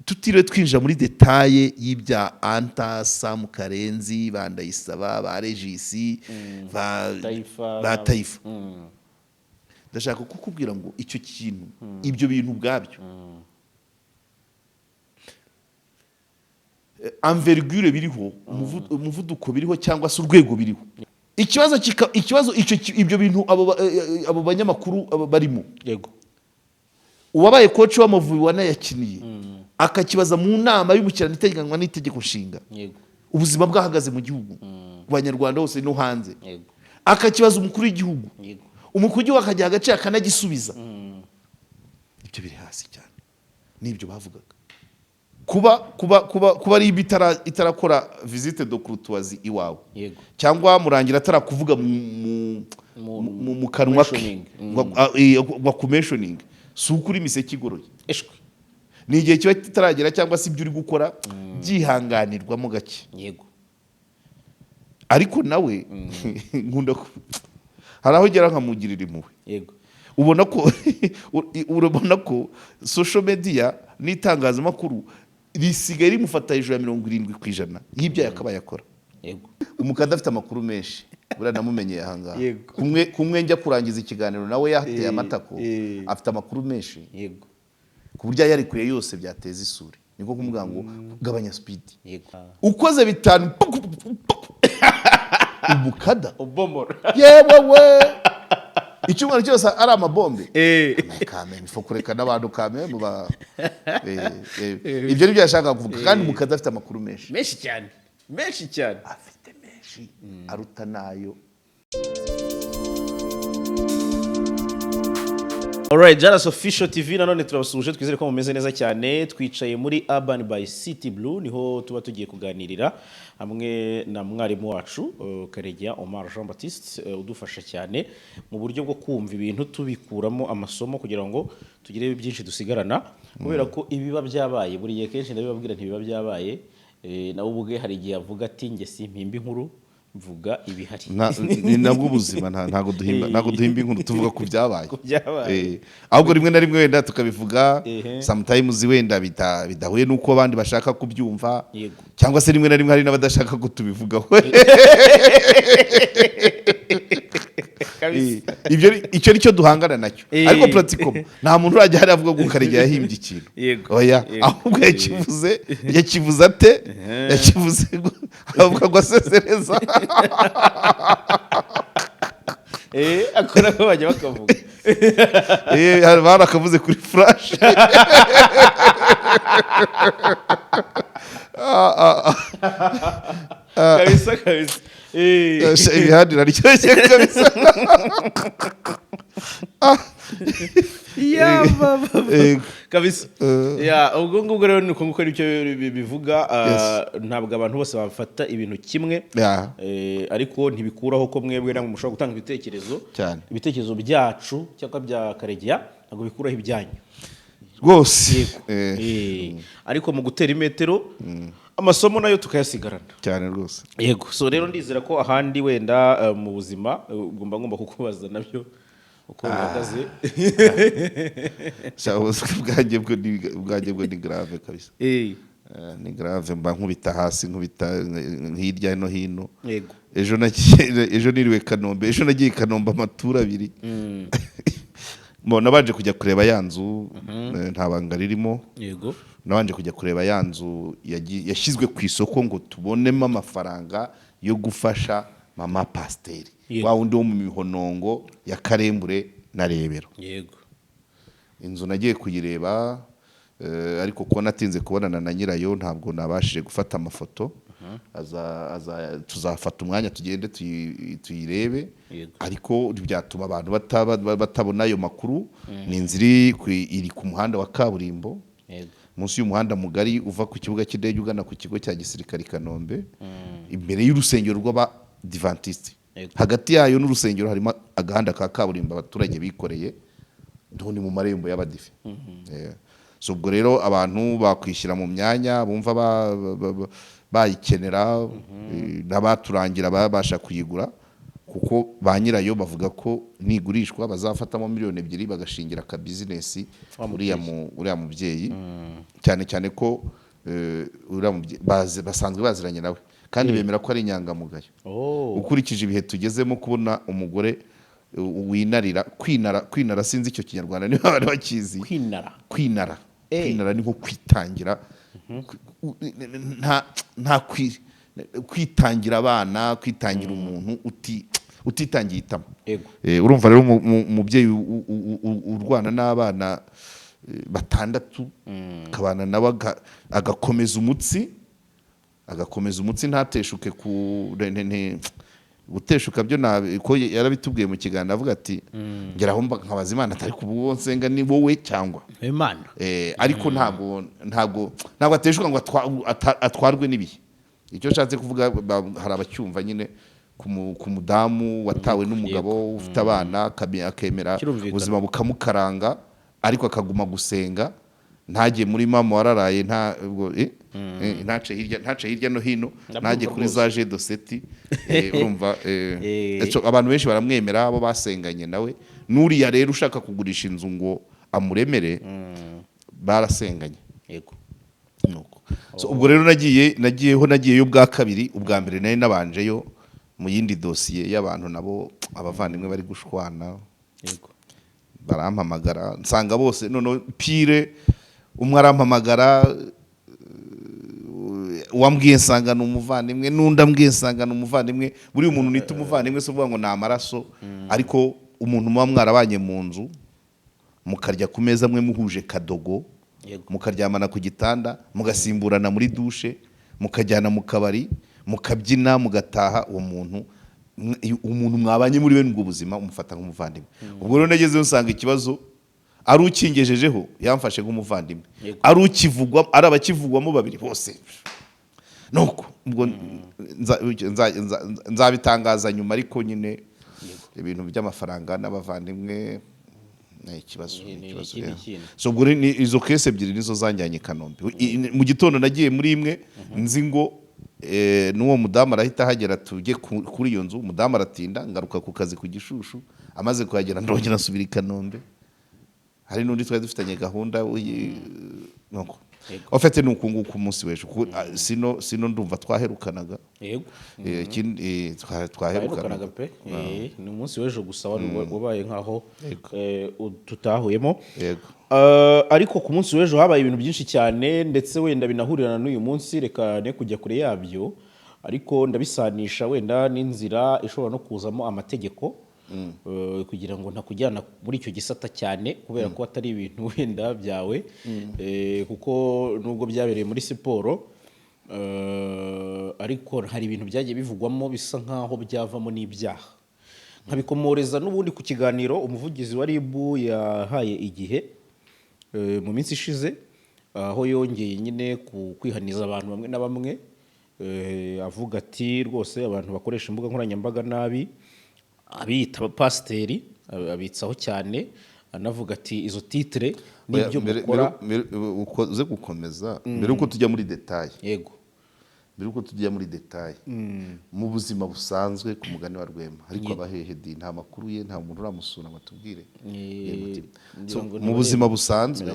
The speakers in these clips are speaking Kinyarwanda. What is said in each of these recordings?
tutiriwe twinjira muri detaye y'ibya Anta Sam Karenzi bandayisaba ba Regisi ba Taifa ndashaka kukubwira ngo icyo kintu ibyo bintu ubwabyo envergure biriho umuvuduko biriho cyangwa se urwego biriho ikibazo ibyo bintu abo banyamakuru barimo yego uwabaye coach w'Amavubi wanayakiniye akakibaza mu nama y'umukirana iteganywa n'itegeko nshinga yego ubuzima bwahagaze mu gihugu Abanyarwanda bose no hanze yego akakibaza umukuru w'igihugu yego umukuru w'igihugu akajya agace akanagisubiza ibyo biri hasi cyane nibyo bavugaga kuba ari itarakora visite de courtoisie iwawe yego cyangwa murangira atarakuvuga mu kanwa ke bakumentioning si ukuri imiseke igoroye eshwe ni igihe kiba kitaragera cyangwa se ibyo uri gukora byihanganirwamo gake yego ariko nawe nkunda hari aho ugera nkamugirira impuhwe yego urabona ko social media n'itangazamakuru risigaye rimufata hejuru ya 70% y'ibyo yakabaye akora yego umukada afite amakuru menshi buriya namumenyeye ahangaha Yego. kumwe njya kurangiza ikiganiro nawe yateye amatako afite amakuru menshi yego ku buryo yarikuye yose byateza isuri niko kumubwira ngo gabanya speed yego ukoze bitanu umukada ubomora yewe we icyumweru cyose ari amabombe kame ifo kureka n'abantu kame muba ibyo nibyo yashaka kuvuga kandi umukada afite amakuru menshi cyane afite menshi aruta nayo. Alright, Jalas Official TV nanone turabasuje twizere ko mumeze neza cyane twicaye muri Urban by City Blue niho tuba tugiye kuganirira hamwe na mwarimu wacu Karegeya Omar Jean Baptiste udufasha cyane mu buryo bwo kumva ibintu tubikuramo amasomo kugira ngo tugire byinshi dusigarana kubera ko ibiba byabaye buri gihe kenshi ndabibabwira ntibiba byabaye nawe ubwe hari igihe avuga ati nge simpimba inkuru mvuga ibihari ni nabwo ubuzima ntago duhimba inkuru tuvuga ku byabaye ahubwo rimwe na rimwe wenda tukabivuga sometimes wenda bidahuye nuko abandi bashaka kubyumva cyangwa se rimwe na rimwe hari n'abadashaka ko tubivugaho icyo nicyo duhangana nacyo ariko practical nta muntu urajya hari avuga ngo Karegeya yahimbye ikintu oya ahubwo yakivuze ate yakivuze avuga ngo asesereza akora ko bajya bakavuga barakavuze kuri flash kabisa ibihandi naryoshye kabisa kabisa ubwo ngubwo rero nuko nguko aricyo bivuga ntabwo abantu bose bafata ibintu kimwe ariko ntibikuraho ko mwebwe namwe mushobora gutanga ibitekerezo byacu cyangwa bya Karegeya ntabwo bikuraho ibyanyu rwose ariko mu gutera imetero amasomo nayo tukayasigarana cyane rwose yego so rero ndizera ko ahandi wenda mu buzima ngomba kukubaza nabyo uko bihagaze ubwanjye bwo ni grave kabisa ni grave mba nkubita hasi nkubita hirya no hino yego ejo niriwe Kanombe ejo nagiye Kanombe amatura abiri nabanje kujya kureba ya nzu nta banga ririmo yego nabanje kujya kureba ya nzu yashyizwe ku isoko ngo tubonemo amafaranga yo gufasha mama Pasiteri wa wundi wo mu mihonongo ya Karembure na Rebero yego inzu nagiye kuyireba ariko kuba natinze kubonana na nyirayo ntabwo nabashije gufata amafoto tuzafata umwanya tugende tuyirebe ariko byatuma abantu batabona ayo makuru ni inzira iri ku muhanda wa kaburimbo munsi y'umuhanda mugari uva ku kibuga cy'indege ugana ku kigo cya gisirikare i Kanombe imbere y'urusengero rw'Abadiventiste hagati yayo n'urusengero harimo agahanda ka kaburimbo abaturage bikoreye ndoni mu marembo y'Abadive so ubwo rero abantu bakwishyira mu myanya bumva bayikenera n'abaturangira babasha kuyigura kuko ba nyirayo bavuga ko nigurishwa bazafatamo miliyoni 2 bagashingira ka business uriya mubyeyi cyane cyane ko basanzwe baziranye nawe kandi bemera ko ari inyangamugayo. Ukurikije ibihe tugezemo kubona umugore winarira kwinara sinzi icyo kinyarwanda niba bari bakizi. Kwinara ni nko kwitangira, nta kwitangira abana, kwitangira umuntu utitangiye itama. Urumva rero umubyeyi urwana n'abana 6 kabana nabo agakomeza umutsi ntateshuke guteshuka byo ko yarabitubwiye mu kiganiro avuga ati ngeraho nkabaza Imana atari kubwo nsenga ni wowe cyangwa Imana, ariko ntago ateshuka ngo atwarwe n'ibihe. Icyo nshatse kuvuga hari abacyumva nyine ku mudamu watawe n'umugabo ufite abana akemera ubuzima bukamukaranga ariko akaguma gusenga ntagiye muri mama wararaye ntace hirya no hino ntagiye kuri za jedo seti. Urumva abantu benshi baramwemera abo basenganye nawe. Nuriya rero ushaka kugurisha inzu ngo amuremere barasenganye. Ubwo rero nagiyeyo bwa kabiri. Ubwa mbere nari nabanjeyo mu yindi dosiye y'abantu nabo abavandimwe bari gushwana. Barampamagara nsanga bose none pire umwe arampamagara wambwiye nsanga n'umuvandimwe n'undi ambwiye nsanga n'umuvandimwe. Buri umuntu nita umuvandimwe so uvuga ngo ni amaraso, ariko umuntu muba mwarabanye mu nzu mukarya ku meza mwe muhuje kadogo, mukaryamana ku gitanda, mugasimburana muri dushe, mukajyana mu kabari, mukabyina, mugataha. Umuntu mwabanye muri bene ubwo buzima umufata nk'umuvandimwe. Ubwo rero nagezeyo nsanga ikibazo ari ukingejejeho yamfashe nk'umuvandimwe, ari ukivugwa, ari abakivugwamo babiri bose nuko. Ubwo nzabitangaza nyuma, ariko nyine ibintu by'amafaranga n'abavandimwe ni ikibazo. So ubwo izo kese ebyiri nizo zanjyanye Kanombe. Mu gitondo nagiye muri imwe nzi ngo n'uwo mudamu arahita hagera tujye kuri iyo nzu. Umudamu aratinda ngaruka ku kazi ku Gishushu, amaze kuhagera ndongera nsubira i Kanombe. Hari n'undi twari dufitanye gahunda nuko ofete nuko nguko umunsi w'ejo sino ndumva twaherukanaga. Twaherukanaga pe ni umunsi w'ejo gusa wabaye nkaho tutahuyemo. Ariko ku munsi w'ejo habaye ibintu byinshi cyane, ndetse wenda binahurirana n'uyu munsi, reka ne kujya kure yabyo, ariko ndabisanisha wenda n'inzira ishobora no kuzamo amategeko kugira ngo ntakujyana muri icyo gisata cyane, kubera ko atari ibintu wenda byawe, kuko nubwo byabereye muri siporo, ariko hari ibintu byagiye bivugwamo bisa nkaho byavamo n'ibyaha. Nkabikomoreza n'ubundi ku kiganiro umuvugizi wa RIB yahaye igihe mu minsi ishize, aho yongeye nyine kwihaniza abantu bamwe na bamwe, avuga ati rwose abantu bakoresha imbuga nkoranyambaga nabi, abita abapasiteri abitsaho cyane, anavuga ati izo titre n'ibyo mukora. Ukoze gukomeza mbere uko tujya muri detail. Mbere uko tujya muri detail mu buzima busanzwe ku mugani wa Rwema, ariko abahehedi nta makuru ye, nta muntu uramusura batubwire. Mu buzima busanzwe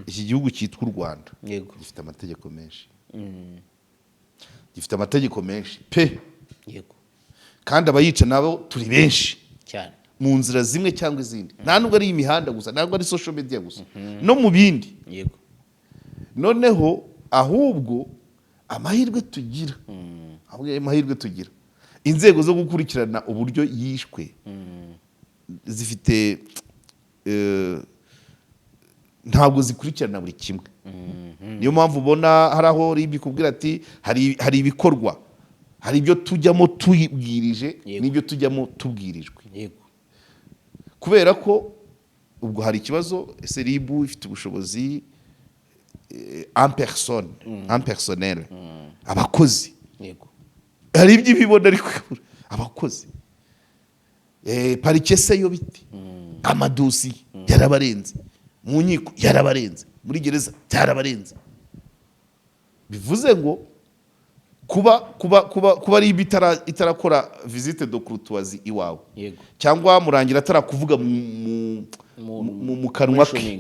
iki gihugu cyitwa u Rwanda gifite amategeko menshi. Gifite amategeko menshi pe. Kandi abayica nabo turi benshi cyane mu nzira zimwe cyangwa izindi. Nta nubwo ari imihanda gusa, ntabwo ari social media gusa, no mu bindi. Noneho ahubwo amahirwe tugira, inzego zo gukurikirana uburyo yishwe zifite ntabwo zikurikirana buri kimwe. Niyo mpamvu ubona hari aho RIB kubwira ati hari ibikorwa, hari ibyo tujyamo tubwirije n'ibyo tujyamo tubwirijwe. Kubera ko ubwo hari ikibazo, ese RIB ifite ubushobozi en personnel, abakozi hari ibyo ibibona, ariko abakozi parike se yo biti, amadosi yarabarenze, mu nkiko yarabarenze, muri gereza yarabarenze. Bivuze ngo kuba ari itarakora visite de courtoisie iwawe cyangwa murangira atarakuvuga mu kanwa ke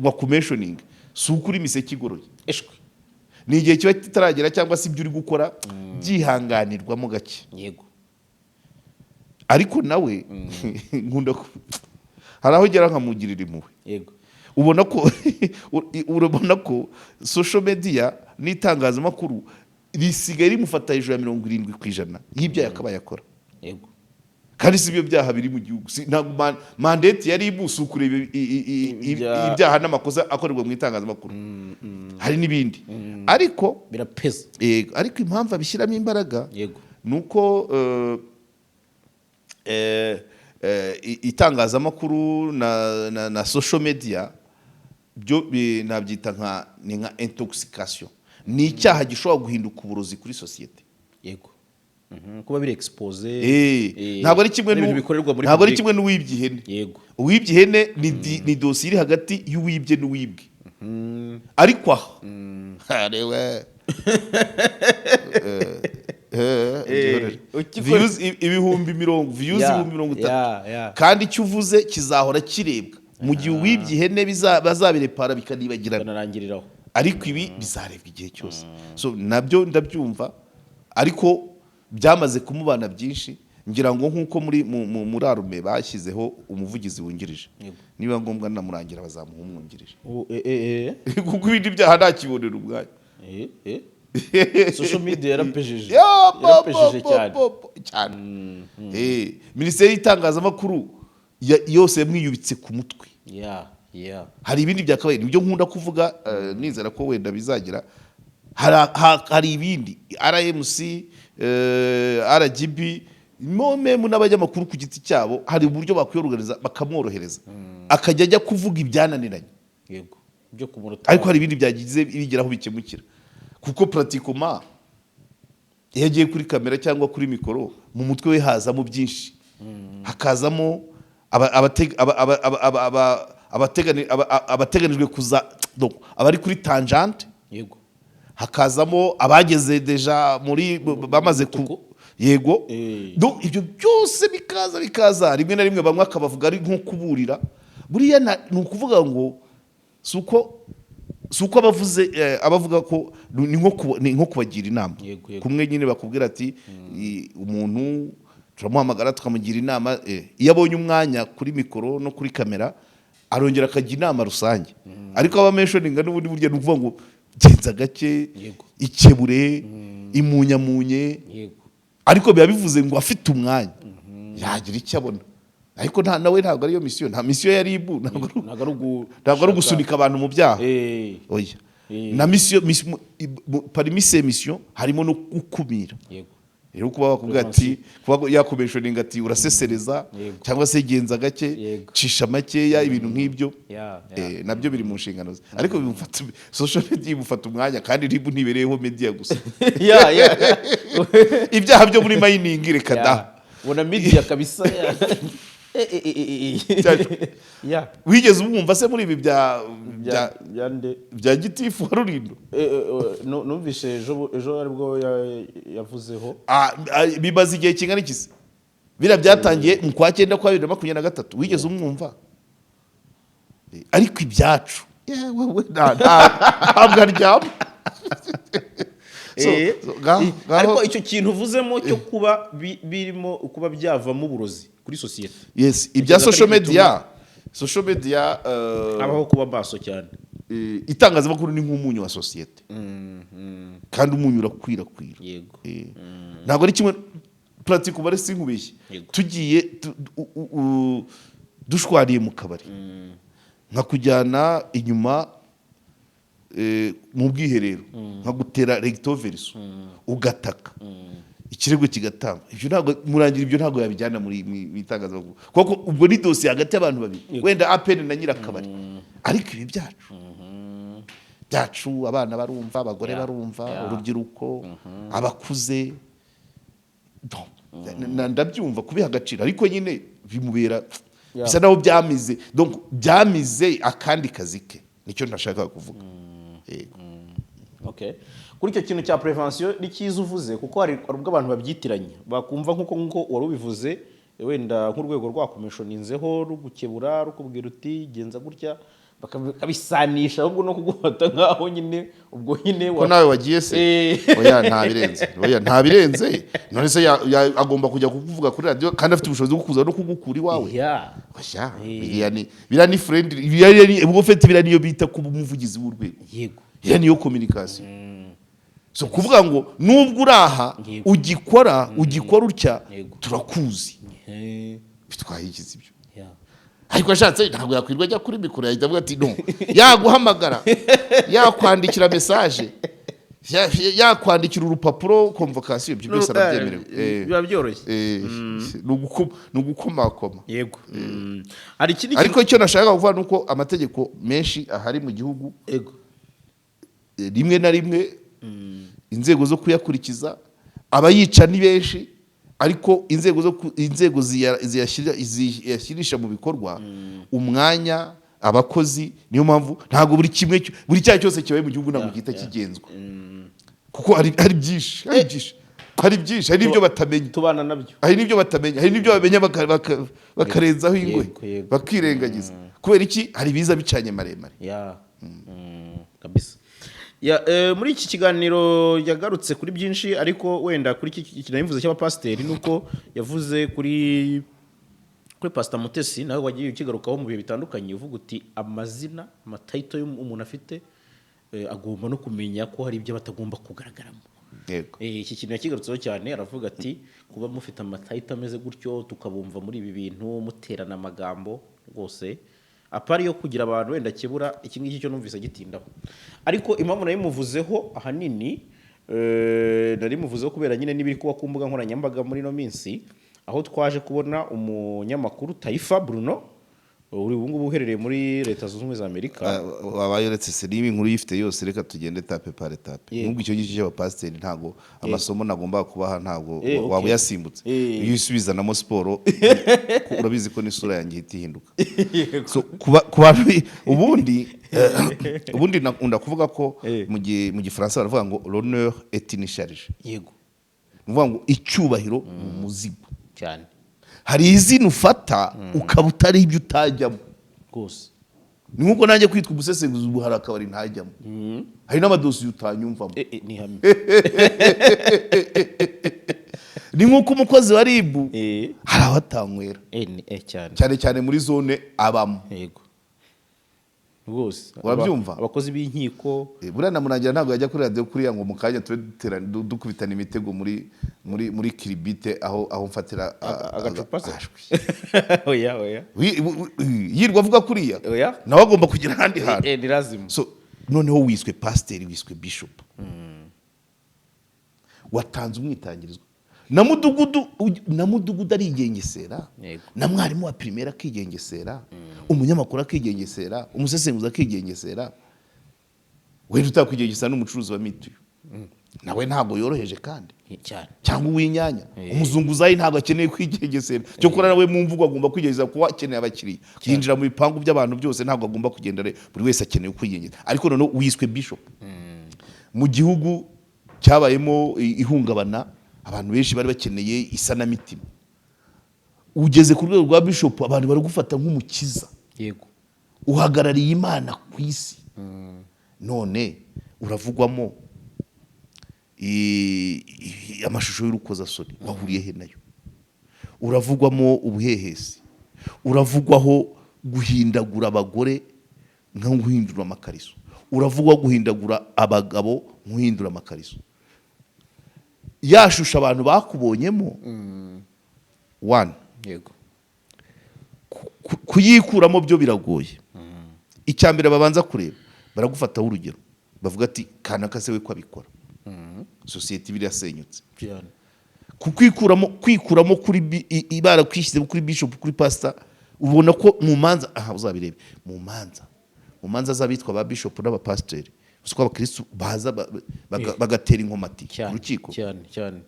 wa kumentioning si ukuri imiseke igoroye ni igihe kiba kitaragera cyangwa se ibyo uri gukora byihanganirwamo gake ariko nawe nkunda hari aho ugera nkamugirira impuhwe urabona ko social media n'itangazamakuru risigaye rimufata hejuru ya 70% y'ibyo yakabaye akora kandi si ibyo byaha biri mu gihugu ntabwo mandate yari ibusa kureba ibyaha n'amakosa akorerwa mu itangazamakuru hari n'ibindi ariko birapeza ariko impamvu abishyiramo imbaraga nuko itangazamakuru na social media byo nabyita nka intoxication ni icyaha gishobora guhinduka uburozi kuri societe kuba biri expose ntabwo ari kimwe n'uwibye ihene uwibye ihene ni dosiye iri hagati y'uwibye n'uwibwe ariko aho harewe ibihumbi 50 kandi icyo uvuze kizahora kirebwa mu gihe uwibye ihene bazabirepara bikanibagirana ariko ibi bizarebwa igihe cyose so nabyo ndabyumva ariko byamaze kumubana byinshi ngira ngo nkuko muri arume bashyizeho umuvugizi wungirije niba ngombwa namurangira bazamuha umwungirije kuko ibindi byaha ntakibonera umwanya social media yarapejeje cyane minisiteri y'itangazamakuru yose yamwiyubitse ku mutwe hari ibindi byakabaye nibyo nkunda kuvuga nizera ko wenda bizagira hari ibindi RMC RGB mome n'abanyamakuru ku giti cyabo hari uburyo bakwiyoruganiza bakamworohereza akajya ajya kuvuga ibyananiranye ariko hari ibindi byagize bigeraho bikemukira kuko pratiquement iyo agiye kuri kamera cyangwa kuri mikoro mu mutwe we hazamo byinshi hakazamo abateganijwe kuza abari kuri tangente hakazamo abageze deja muri bamaze ibyo byose bikaza rimwe na rimwe bamwe akabavuga ari nko kuburira buriya ni ukuvuga ngo suko abavuga ko ni nko kubagira inama kumwe nyine bakubwira ati umuntu turamuhamagara tukamugira inama iyo abonye umwanya kuri mikoro no kuri kamera arongera akajya inama rusange ariko abamentioninga n'ubundi burya ni ukuvuga ngo genza gake ikebure imunyamunye ariko biba bivuze ngo afite umwanya yagira icyo abona ariko nawe ntabwo ariyo misiyo nta misiyo yari ibu ntabwo ari ugusunika abantu mu byaha oya na misiyo parimise misiyo harimo no gukumira rero kuba bakubwira ati kuba yakomentioninga ati urasesereza cyangwa se genza gake cisha makeya ibintu nk'ibyo nabyo biri mu nshingano ze ariko bimufata social media bimufata umwanya kandi ribu ntibereyeho media gusa ibyaha byo muri mining reka da bona media kabisa wigeze umwumva se muri ibi bya gitifu wa Rulindo numvise ejo aribwo yavuzeho bimaze igihe kingana iki se bira byatangiye mu kwa 9 kwa 2023 wigeze umwumva ariko ibyacu yewe ntabwo aryama ariko icyo kintu uvuzemo cyo kuba birimo kuba byavamo uburozi kuri societe yes ibya social media abaho kuba baso cyane itangazamakuru ni nk'umunyu wa societe kandi umunyu urakwirakwira ntabwo ari kimwe pratique ubare sinkubeshye tugiye dushwariye mu kabari nka kujyana inyuma mu bwiherero nka gutera recto verso ugataka ikirego kigatanga ibyo ntabwo murangira ibyo ntabwo yabijyana muri itangazamakuru kuko ubwo ni dosiye hagati y'abantu babiri wenda apene na nyirakabari ariko ibi byacu abana barumva abagore barumva urubyiruko abakuze ndabyumva kubiha agaciro ariko nyine bimubera bisa naho byamize donc byamize akandi kazi ke nicyo ntashaka kuvuga Okay. Kuri icyo kintu cya prevention ni cyiza uvuze kuko hari ubwo abantu babyitiranya bakumva nkuko wari ubivuze wenda nk'urwego rwakomishoninzeho rugukebura rukubwira uti genza gutya bakabisanisha ahubwo no kugufata nkaho nyine ubwo nyine ko nawe wagiye se oya ntabirenze none se agomba kujya kuvuga kuri radio kandi afite ubushobozi bwo kuza no kugukura iwawe oya biriya ni friendly biriya niyo bita kuba umuvugizi w'urwego yego iriya niyo communication so kuvuga ngo nubwo uraha ugikora utya turakuzi bitwaye ikizi ibyo ariko ashatse ntabwo yakwirwa ajya kuri mikoro yahita avuga ati no yaguhamagara yakwandikira message yakwandikira urupapuro convocation ibyo byose arabyemerewe biba byoroshye ni ugukomakoma yego ariko icyo nashaka kuvuga ni uko amategeko menshi ahari mu gihugu rimwe na rimwe inzego zo kuyakurikiza abayica ni benshi ariko inzego ziyashyirisha mu bikorwa umwanya abakozi niyo mpamvu ntabwo buri cyaha cyose kibaye mu gihugu ntabwo gihita kigenzwa kuko hari byinshi hari n'ibyo batamenya tubana nabyo hari n'ibyo batamenya hari n'ibyo bamenya bakarenzaho ingohe bakirengagiza kubera iki hari ibiza bicanye maremare kabisa muri iki kiganiro yagarutse kuri byinshi ariko wenda kuri iki kintu cy'abapasiteri nuko yavuze kuri Pastor Mutesi nawe wagiye ukigarukaho mu bihe bitandukanye uvuga uti amatayito y'umuntu afite agomba no kumenya ko hari ibyo batagomba kugaragaramo iki kintu yakigarutseho cyane aravuga ati kuba mufite amatayito ameze gutyo tukabumva muri ibi bintu muterana amagambo rwose apari yo kugira abantu wenda kibura iki ngiki cyo numvise gitindaho ariko impamvu nayo muvuzeho ahanini nari muvuzeho kubera nyine n'ibiri kuba ku mbuga nkoranyambaga muri no minsi aho twaje kubona umunyamakuru Taifa Bruno uri ubu ngubu uherereye muri Leta Zunze Ubumwe za Amerika wabayeretse se niba inkuru yifite yose reka tugende tape par tape nubwo icyo gice cy'abapasiteri ntago amasomo nagomba kubaha ntago waba yasimbutse iyo usubizanamo siporo urabizi ko n'isura yanjye ihita ihinduka so kuba ubundi ndakuvuga ko mu gifaransa baravuga ngo l'honneur est une charge yego uvuga ngo icyubahiro mu muzigo cyane hari izina ufata ukaba utari ibyo utajyamo rwose ni nkuko nanjye kwitwa umusesenguzi ubu hari akabari ntajyamo hari n'amadosiye utanyumvamo ni hamwe ni nkuko umukozi wa RIB hari aho atanywera cyane muri zone abamo yego rwose urabyumva abakozi b'inkiko buriya na Murangira ntabwo yajya kuri radio kuriya ngo mu kanya tube dukubitana imitego muri kiribite aho mfatira agacupa se oya yirwa avuga kuriya nawe agomba kugira ahandi hantu ni lazima so noneho wiswe pasiteri wiswe bishop watanze umwitangirizwa na mudugudu arigengesera na mwarimu wa primaire akigengesera umunyamakuru akigengesera umusesenguzi akigengesera wenda utakwigengesera n'umucuruzi wa mituyu nawe ntabwo yoroheje kandi cyangwa uw'inyanya umuzunguzayi ntabwo akeneye kwigengesera cyo kora nawe mu mvugo agomba kwigengesera kuko akeneye abakiriya yinjira mu bipangu by'abantu byose ntabwo agomba kugenda buri wese akeneye kwigengesera ariko noneho wiswe bishop mu gihugu cyabayemo ihungabana abantu benshi bari bakeneye isanamitima ugeze ku rwego rwa bishop abantu bari gufata nk'umukiza yego uhagarariye Imana ku isi none uravugwamo amashusho y'urukozasoni wahuriye he nayo uravugwamo ubuhehesi uravugwaho guhindagura abagore nka guhindura amakariso uravugwa guhindagura abagabo nk'uhindura amakariso yashusha abantu bakubonyemo one yego kuyikuramo byo biragoye icyambere babanza kureba baragufataho urugero bavuga ati kanaka se we ko abikora society biri yasenyutse kwikuramo kuri ibara kwishyize kuri bishop kuri pastor ubona ko mu manza uzabirebe mu manza z'abitwa ba bishop n'abapasiteri uko abakristo baza bagatera inkomati mu rukiko cyane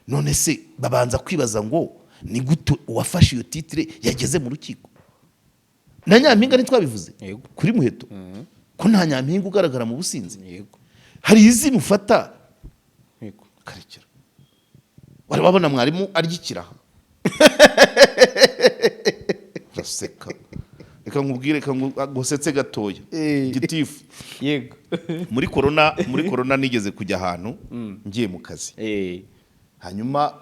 none se babanza kwibaza ngo ni gute uwafashe iyo titre yageze mu rukiko na Nyampinga ntitwabivuze kuri Muheto ko nta Nyampinga ugaragara mu businzi hari izina ufata Yego. karekera wari wabona mwarimu aryikiraha uraseka reka nkubwire reka ngusetse gatoya gitifu yego muri corona nigeze kujya ahantu ngiye mu kazi hanyuma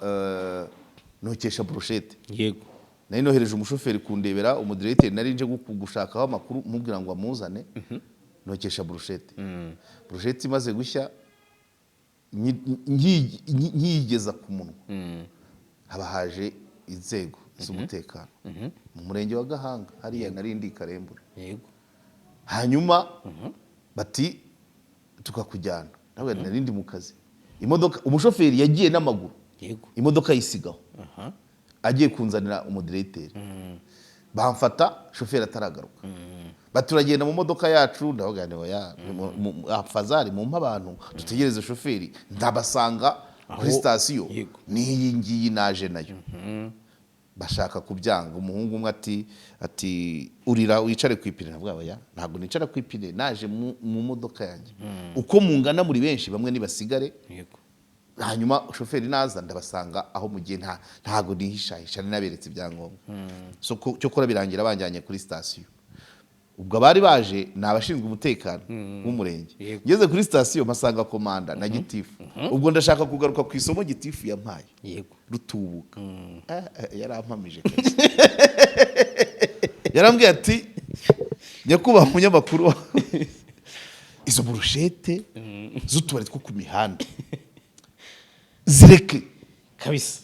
nokesha brochette yego nari nohereje umushoferi kundebera umudirecteur nari nje gushakaho amakuru mubwira ngo amuzane nokesha brochette brochette imaze gushya nkigeza ku munwa haba haje inzego z'umutekano mu murenge wa Gahanga hariya nari ndi Karembure yego hanyuma bati tukakujyana nawe nari ndi mu kazi imodoka umushoferi yagiye n'amaguru yego imodoka yisigaho agiye kunzanira umudirecteur bamfata shoferi ataragaruka baturagenda mu modoka yacu ndavuga ya afazari mu abantu dutegereze shoferi ndabasanga kuri station niyi ngiyi naje nayo bashaka kubyanga umuhungu umwe ati urira wicare ku ipine navuga ya ntabwo nicara ku ipine naje mu modoka yanjye uko mungana muri benshi bamwe nibasigare yego hanyuma shoferi naza ndabasanga aho mugiye ntago nihishahisha naberetse ibyangombwa so cyo kora birangira banjyanye kuri station ubwo abari baje nabashinzwe umutekano w'umurenge ngeze kuri station masanga komanda na gitifu ubwo ndashaka kugaruka ku isomo gitifu yampaye yego rutubuka yarampamije yarambwiye ati nyakubaha umunyamakuru izo brochette z'utubari two ku mihanda zireke kabisa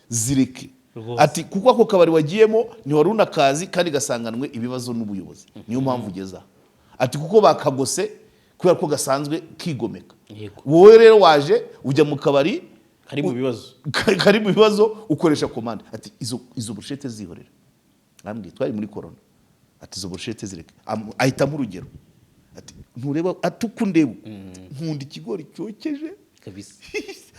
zireke ati kuko ako kabari wagiyemo ni waruna akazi kandi gasanganwe ibibazo n'ubuyobozi niyo mpamvu ugeza ati kuko bakagose kubera ko gasanzwe kigomeka wowe rero waje ujya mu kabari kari mu bibazo ukoresha komande ati izo brochette zihorera nambwiye twari muri corona ati izo brochette zireke ahitamo urugero ati ntureba atukundeba nkunda ikigori cyokeje kabisa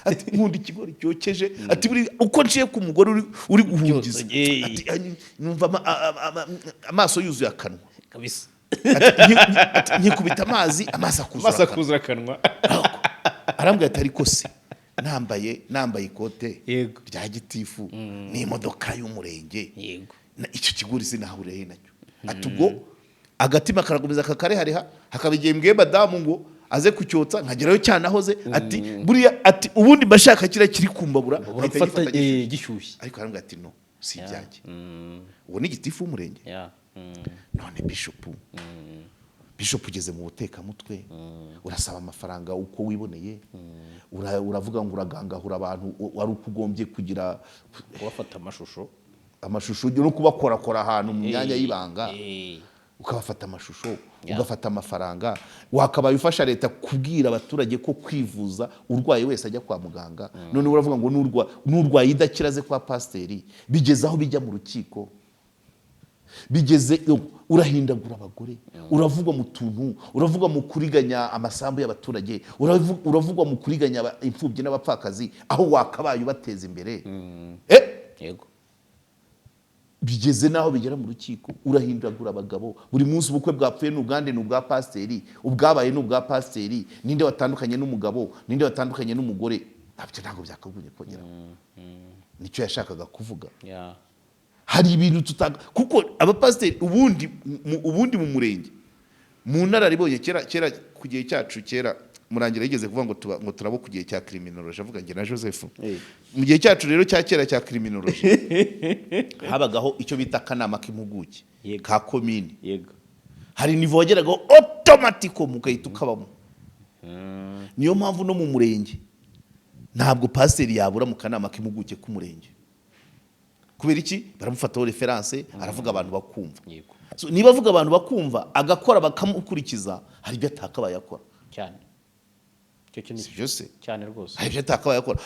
ati nkunda ikigori cyokeje ati buri uko nciye ku mugore uri guhungiza ati numva amaso yuzuye akanwa kabisa nkikubita amazi akuzura akanwa arambwira ati ariko se nambaye ikote yego rya gitifu n'imodoka y'umurenge yego icyo kigori sinahuriye nacyo ati ubwo agatima karagumiza kakarehareha hakabigiye mbwe madamu ngo aze kucyotsa nkagerayo cyane ahoze ati buriya ati ubundi bashaka kira kiri kumbabura urafata gishyushye ariko arambwira ati no si ibyanjye uwo ni gitifu w'umurenge none bishop ugeze mu butekamutwe urasaba amafaranga uko wiboneye uravuga ngo uragangahura abantu wari ukugombye kugira kubafata amashusho no kubakorakora ahantu mu myanya y'ibanga ukabafata amashusho ugafata amafaranga wakabaye ufasha leta kubwira abaturage ko kwivuza urwaye wese ajya kwa muganga none uravuga ngo n'urwaye idakiraze kwa pasiteri bigeze aho bijya mu rukiko bigeze urahindagura abagore uravugwa mu tuntu uravugwa mu kuriganya amasambu y'abaturage uravugwa mu kuriganya imfubyi n'abapfakazi aho wakabaye ubateza imbere yego bigeze naho bigera mu rukiko urahindagura abagabo buri munsi ubukwe bwapfuye n'ubwande n'ubwa pasiteri ubwabaye n'ubwa pasiteri ninde watandukanye n'umugabo ninde watandukanye n'umugore ntabwo byakagunye kongera nicyo yashakaga kuvuga hari ibintu tutaga kuko abapasiteri ubundi mu murenge mu nararibonye kera ku gihe cyacu kera murangira yigeze kuvuga ngo turabo ku gihe cya criminology avuga nge na Joseph mu gihe cyacu rero cya kera cya criminology habagaho icyo bita kanama k'impuguke ka komine yego hari nivo wageragaho automatically mugahita ukabamo niyo mpamvu no mu murenge ntabwo pasiteri yabura mu kanama k'impuguke k'umurenge kubera iki baramufataho reference aravuga abantu bakumva so niba avuga abantu bakumva agakora bakamukurikiza hari ibyo atakabaye akora cyane si byose cyane rwose hari ibyo atakabaye akora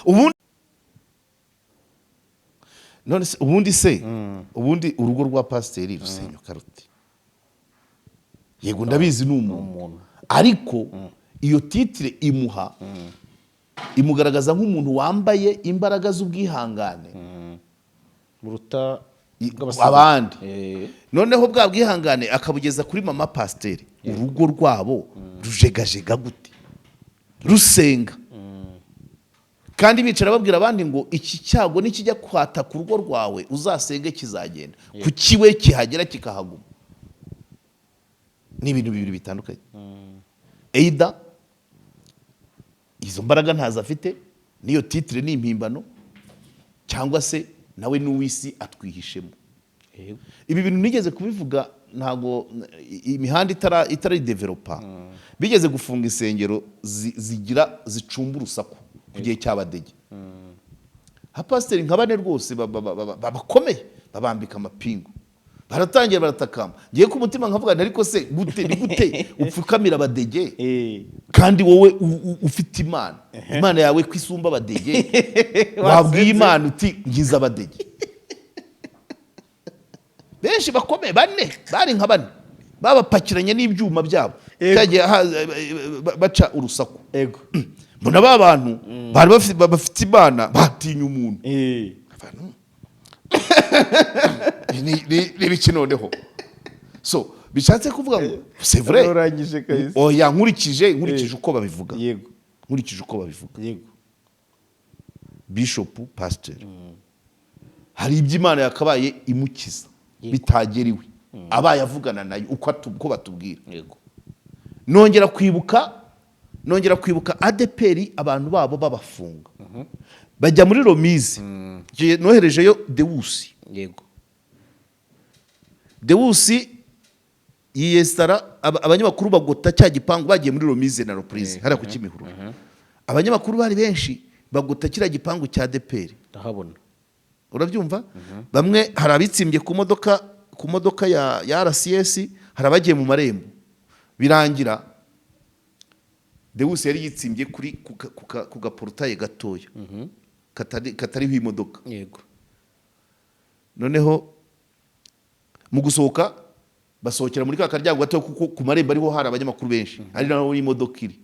ubundi urugo rwa pasiteri rusenyuka rute yego ndabizi ni umuntu ariko iyo titire imugaragaza nk'umuntu wambaye imbaraga z'ubwihangane buruta abandi noneho bwa bwihangane akabugeza kuri mama pasiteri urugo rwabo rujegajega gute rusenga kandi bicara babwira abandi ngo iki cyago nikijya kwataka urugo rwawe uzasenge kizagenda kuki we kihagera kikahaguma. Ni ibintu bibiri bitandukanye. Either izo mbaraga ntazo afite niyo titre ni impimbano, cyangwa se nawe n'uwisi atwihishemo. Ibi bintu nigeze kubivuga, ntago imihanda itari developa bigeze gufunga insengero zicumba urusaku ku gihe cy'abadege. Pasiteri nka bane rwose bakomeye babambika amapingu, baratangira baratakamba. Ngiye ku mutima nkavuga ariko se ni gute upfukamira abadege kandi wowe ufite imana yawe ko isumba abadege wabwiye imana uti ngize abadege. Benshi bakomeye bane bari nka bane babapakiranye n'ibyuma byabo cyagiye baca urusaku. Mbona ba bantu bari bafite imana batinya umuntu. Ni biki noneho? So bishatse kuvuga ngo c'est vrai. Oya nkurikije uko babivuga. Nkurikije uko babivuga. Bishop pastor hari iby'Imana yakabaye imukiza bitageriwe abaye avugana nayo uko batubwira. Nongera kwibuka ADPR abantu babo babafunga bajya muri Romize. Noherejeyo Dewusi. Dewusi yiyesara abanyamakuru bagota cya gipangu bagiye muri Romize na Reprise hara ku Kimihuru. Abanyamakuru bari benshi bagota kira gipangu cya ADPR ndahabona. Urabyumva? Bamwe harabitsimbye ku modoka ya RCS, harabagiye mu marembo. Birangira Dewusi yari yitsimbye kuri ku gaportaye gatoya katariho imodoka. Noneho mu gusohoka basohokera muri kakaryango gato kuko ku marembo ariho hari abanyamakuru benshi ari naho imodoka iri.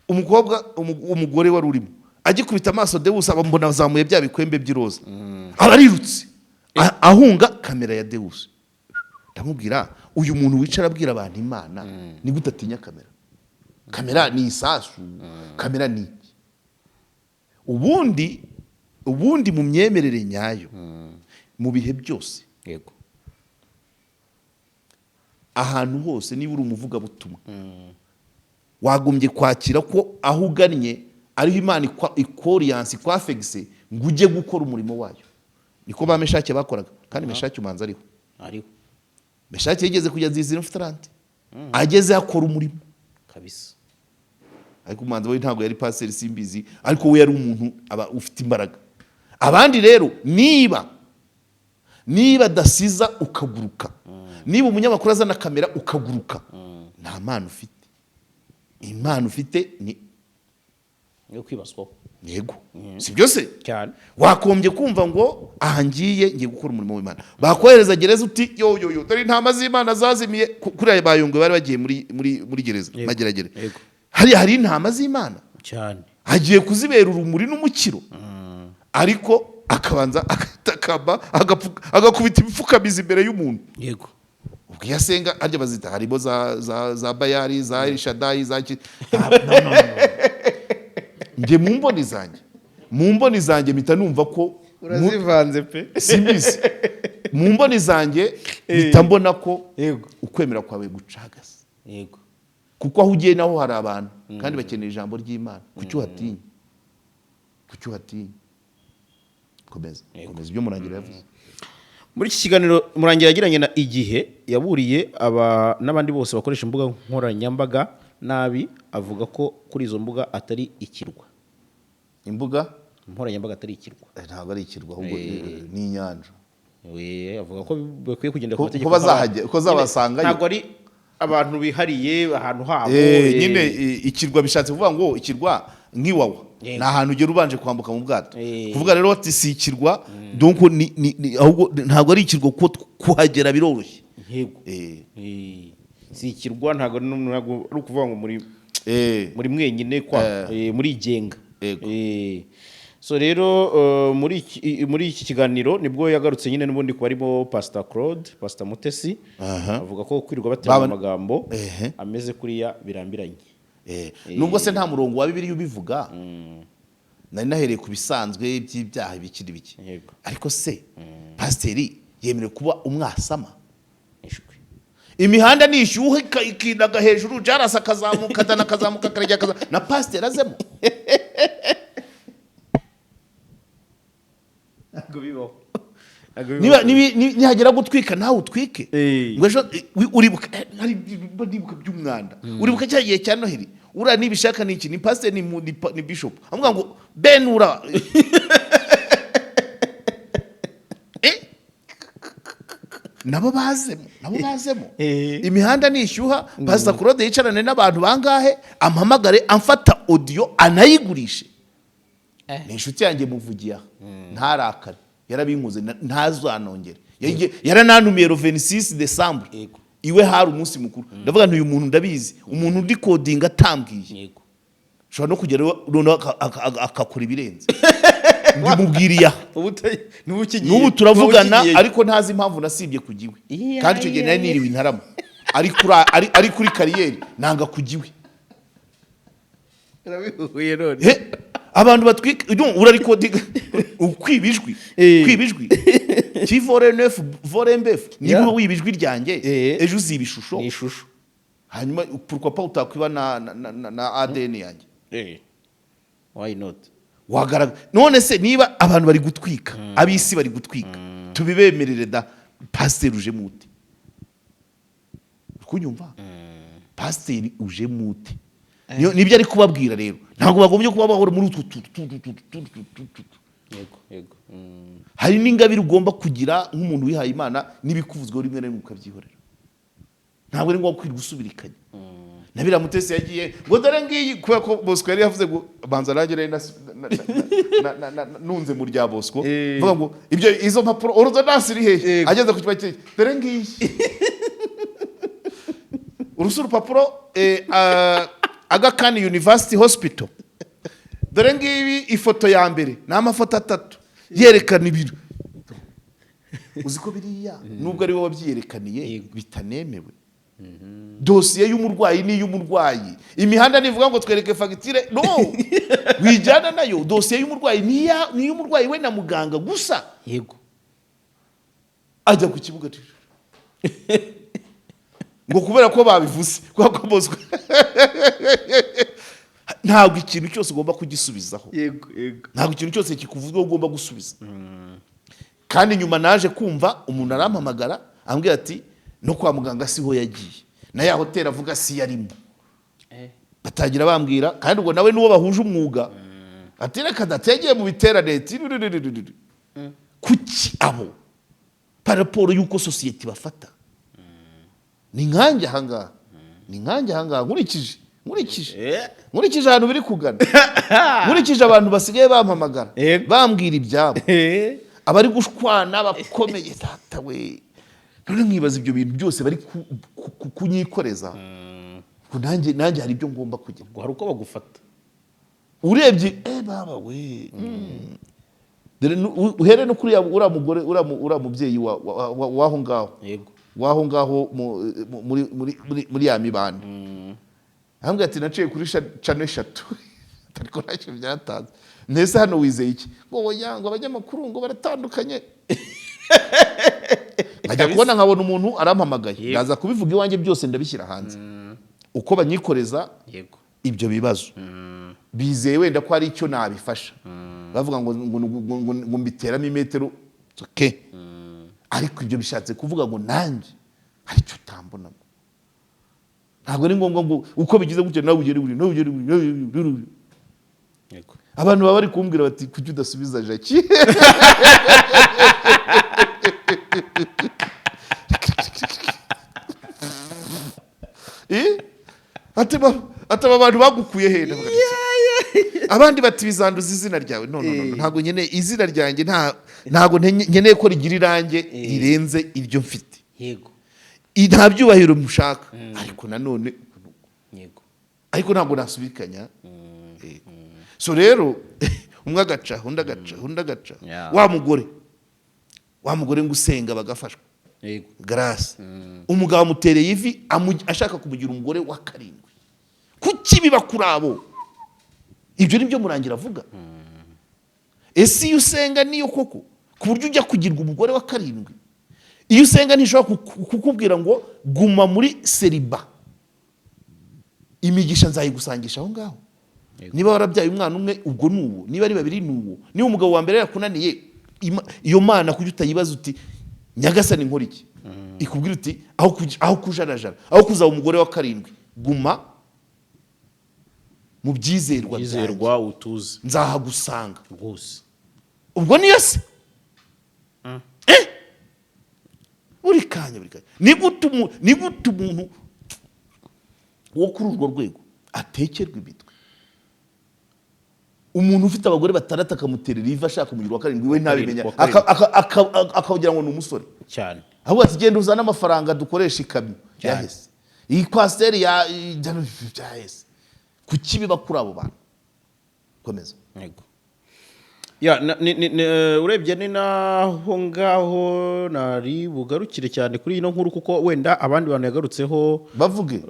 Umugore wari urimo agikubita amaso Dewusi abambona azamuye bya bikwembe by'iroza. Abarirutse ahunga kamera ya Dewusi. Ndamubwira uyu muntu wicara abwira abantu Imana ni gute atinya kamera? Kamera ni isasu, kamera ni iki? Ubundi mu myemerere nyayo mu bihe byose ahantu hose niba uri umuvuga butumwa wagombye kwakira ko aho ugannye ariho Imana ikoriyansi kwafegise ngo ujye gukora umurimo wayo. Niko ba Meshake bakoraga kandi Meshake umanza ariho. Meshake yigeze kujya zizira Mfutarante ageze akora umurimo kabisa. Ariko umanza we ntago yari pastor simbizi, ariko we yari umuntu ufite imbaraga. Abandi rero niba dasiza ukaguruka, niba umunyamakuru azana kamera ukaguruka, nta mpano ufite. Impano ufite ni yo kwibaswaho. Yego si byose cyane. Wakombye kumva ngo ahangiye ngiye gukora umurimo w'Imana. Bakohereza gereza uti yo dore ntama z'Imana zazimiye kuri ayo bayongwe bari bagiye muri gereza mageragere. Hari intama z'Imana cyane agiye kuzibera urumuri n'umukiro. Ariko akabanza akatakamba agakubita ibipfukamizi imbere y'umuntu. Ubwo yasenga arya bazita harimo za Bayali za Elishadai za nge mu mboni zanjye mpita numva ko urazivanze pe simbizi. Mu mboni zanjye mpita mbona ko ukwemera kwawe gucagase. Kuko aho ugiye naho hari abantu kandi bakeneye ijambo ry'Imana. Kuki uhatinya? Komeza ibyo Murangira yavuze. Muri iki kiganiro Murangira yagiranye na Igihe yaburiye n'abandi bose bakoresha imbuga nkoranyambaga nabi, avuga ko kuri izo mbuga atari ikirwa. Imbuga nkoranyambaga atari ikirwa. Ntabwo ari ikirwa ahubwo ni inyanja. Avuga ko bakwiye kugenda ku mategeko ko bazahajya ko zabasangayo. Ntabwo ari abantu bihariye ahantu habo. Nyine ikirwa bishatse kuvuga ngo ikirwa nk'iwawa ni ahantu ugera ubanje kwambuka mu bwato. Kuvuga rero ati si ikirwa donc ahubwo ntabwo ari ikirwa ko kuhagera biroroshye. Si ikirwa ntabwo ari ukuvuga ngo muri mwenyine muri igenga. So rero muri iki kiganiro nibwo yagarutse nyine n'ubundi ko barimo Pastor Claude, Pastor Mutesi avuga ko kwirirwa batera amagambo ameze kuriya birambiranye. nubwo se nta murongo wa Bibiliya ubivuga, nari nahereye ku bisanzwe by'ibyaha bikiri bike, ariko se pasiteri yemerewe kuba umwasama? Imihanda ni ishyuhe ikinaga hejuru, jarasa akazamuka dana akazamuka akarajya na pasiteri azemo. Nihagera gutwika nawe utwike, ngo ejo uribuka by'umwanda, uribuka cya gihe cya Noheli, uriya nibishaka ni iki, ni pasiteri ni bishop avuga ngo benura nabo bazemo imihanda nishyuha. Pastor Claude yicarane n'abantu bangahe, ampamagare amfata audio anayigurishe. Ni inshuti yanjye muvugiya, ntarakare, yarabinkuze ntazanongere, yarananumiye 26 December iwe hari umunsi mukuru. Ndavuga nti uyu muntu ndabizi, umuntu ndi coding atambwiye shobora no kugera akakora ibirenze. Ndimubwiriya n'ubu turavugana, ariko ntazi impamvu nasibye kugiwe, kandi icyo gihe nari niriwe Intarama, ari kuri kariyeri nanga kugiwe. Abantu batwika urarikodinga kwibijwi kivorenef vorembef, niba wibijwi ryanjye ejo uzibishusho hanyuma pourquoi pas utakwiba na ADN yanjye. Why not? None se niba abantu bari gutwika, abisi bari gutwika, tubibemerere da. Pasiteri uje mute, kunyumva? Pasiteri uje mute, nibyo ari kubabwira. Rero ntabwo bagombye kuba bahora muri utwo. Hari n'ingabire ugomba kugira nk'umuntu wihaye Imana, n'ibikuvuzweho rimwe na rimwe ukabyihorera. Ntabwo ari ngombwa kwirirwa usubirikanya. Nabira Mutesi yagiye ngo dore ngiyi, kubera ko Bosco yari yavuze ngo banza ragere nunze mu rya Bosco, vuga ngo ibyo izo mpapuro ordonnance iri hehe, ageze ku kibaki dore ngiyi urusuru papuro Aga Khan University Hospital, dore ngiyi ifoto ya mbere n'amafoto 3 yerekana ibiro. Uziko biriya nubwo ari wowe wabyiyerekaniye bitanemewe. Dosiye y'umurwayi ni y'umurwayi. Imihanda nivuga ngo twereke fagitire, no wijana nayo. Dosiye y'umurwayi ni y'umurwayi we na muganga gusa. Ajya ku kibuga ngo kubera ko babivuze, kwa ko Bosco ntabwo ikintu cyose ugomba kugisubizaho. Ntabwo ikintu cyose kikuvuzwe ugomba gusubiza. Kandi nyuma naje kumva umuntu arampamagara ambwira ati no kwa muganga siho yagiye, na ya hotel avuga si yarimo. Batangira bambwira, kandi ubwo nawe nuwo bahuje umwuga, ati reka dategeye mu biterane kuki abo paraporo yuko society bafata. Ni nkanjye ahangaha, nkurikije ahantu biri kugana, nkurikije abantu basigaye bampamagara bambwira ibyabo, abari gushwana bakomeye data we. None nkibaza ibyo bintu byose bari kunyikoreza, nanjye hari ibyo ngomba kugira ngo hari uko bagufata. Urebye baba we, uhere no kuri uriya mugore, uriya mubyeyi waho ngaho, waho ngaho muri ya mibanda, ahambwe ati naciye kuri channel 3 ariko ntacyo byatanze. Nese hano wizeye iki? Ngo ngo abanyamakuru ngo baratandukanye. Najya kubona nkabona umuntu arampamagaye, ndaza kubivuga iwanjye byose ndabishyira hanze uko banyikoreza ibyo bibazo. Bizeye wenda ko ari icyo nabifasha, bavuga ngo mbiteramo imetero, ariko ibyo bishatse kuvuga ngo nanjye hari icyo utambonamo. Ntabwo ari ngombwa ngo uko bigize gutyo nawe ugere buri. Abantu baba bari kumbwira bati kuki udasubiza Jackie. Ataba abantu bagukuye he? Abandi bati bizanduza izina ryawe. No, ntabwo nyene izina ryanjye, ntabwo nkeneye ko rigira irange rirenze iryo mfite. Nta byubahiro mushaka, ariko nanone ariko ntabwo nasubikanya. So rero umwe agaca undi agaca wa mugore ngo usenga bagafashwa Grace, umugabo mutereye ivi ashaka kumugira umugore wa 7, kuki biba kuri abo? Ibyo nibyo Murangira avuga. Ese iyo usenga niyo koko ku buryo ujya kugirwa umugore wa karindwi? Iyo usenga ntishobora kukubwira ngo guma muri seriba, imigisha nzayigusangisha aho ngaho. Niba warabyaye umwana umwe ubwo nuwo, niba ari babiri nuwo, niba umugabo wa mbere yakunaniye iyo mana kujya utayibaza uti Nyagasani nkora iki, ikubwira uti aho kujarajara, aho kuzaba umugore wa karindwi, guma mu byizerwa utuze, nzahagusanga rwose. Ubwo niyo se buri kanya ni gute umuntu wo kuri urwo rwego atekerwa imitwe? Umuntu ufite abagore batandatu akamuterera ivi ashaka umugore wa karindwi, we ntabimenya, akagira ngo ni umusore cyane, ahubwo ati genda uzane amafaranga dukoresha ikamyo yahese, iyi kwasiteri yahese. Kuki biba kuri abo bantu? Komeza. Yego. Urebye ni naho ngaho nari bugarukire cyane kuri ino nkuru, kuko wenda abandi bantu yagarutseho bavuge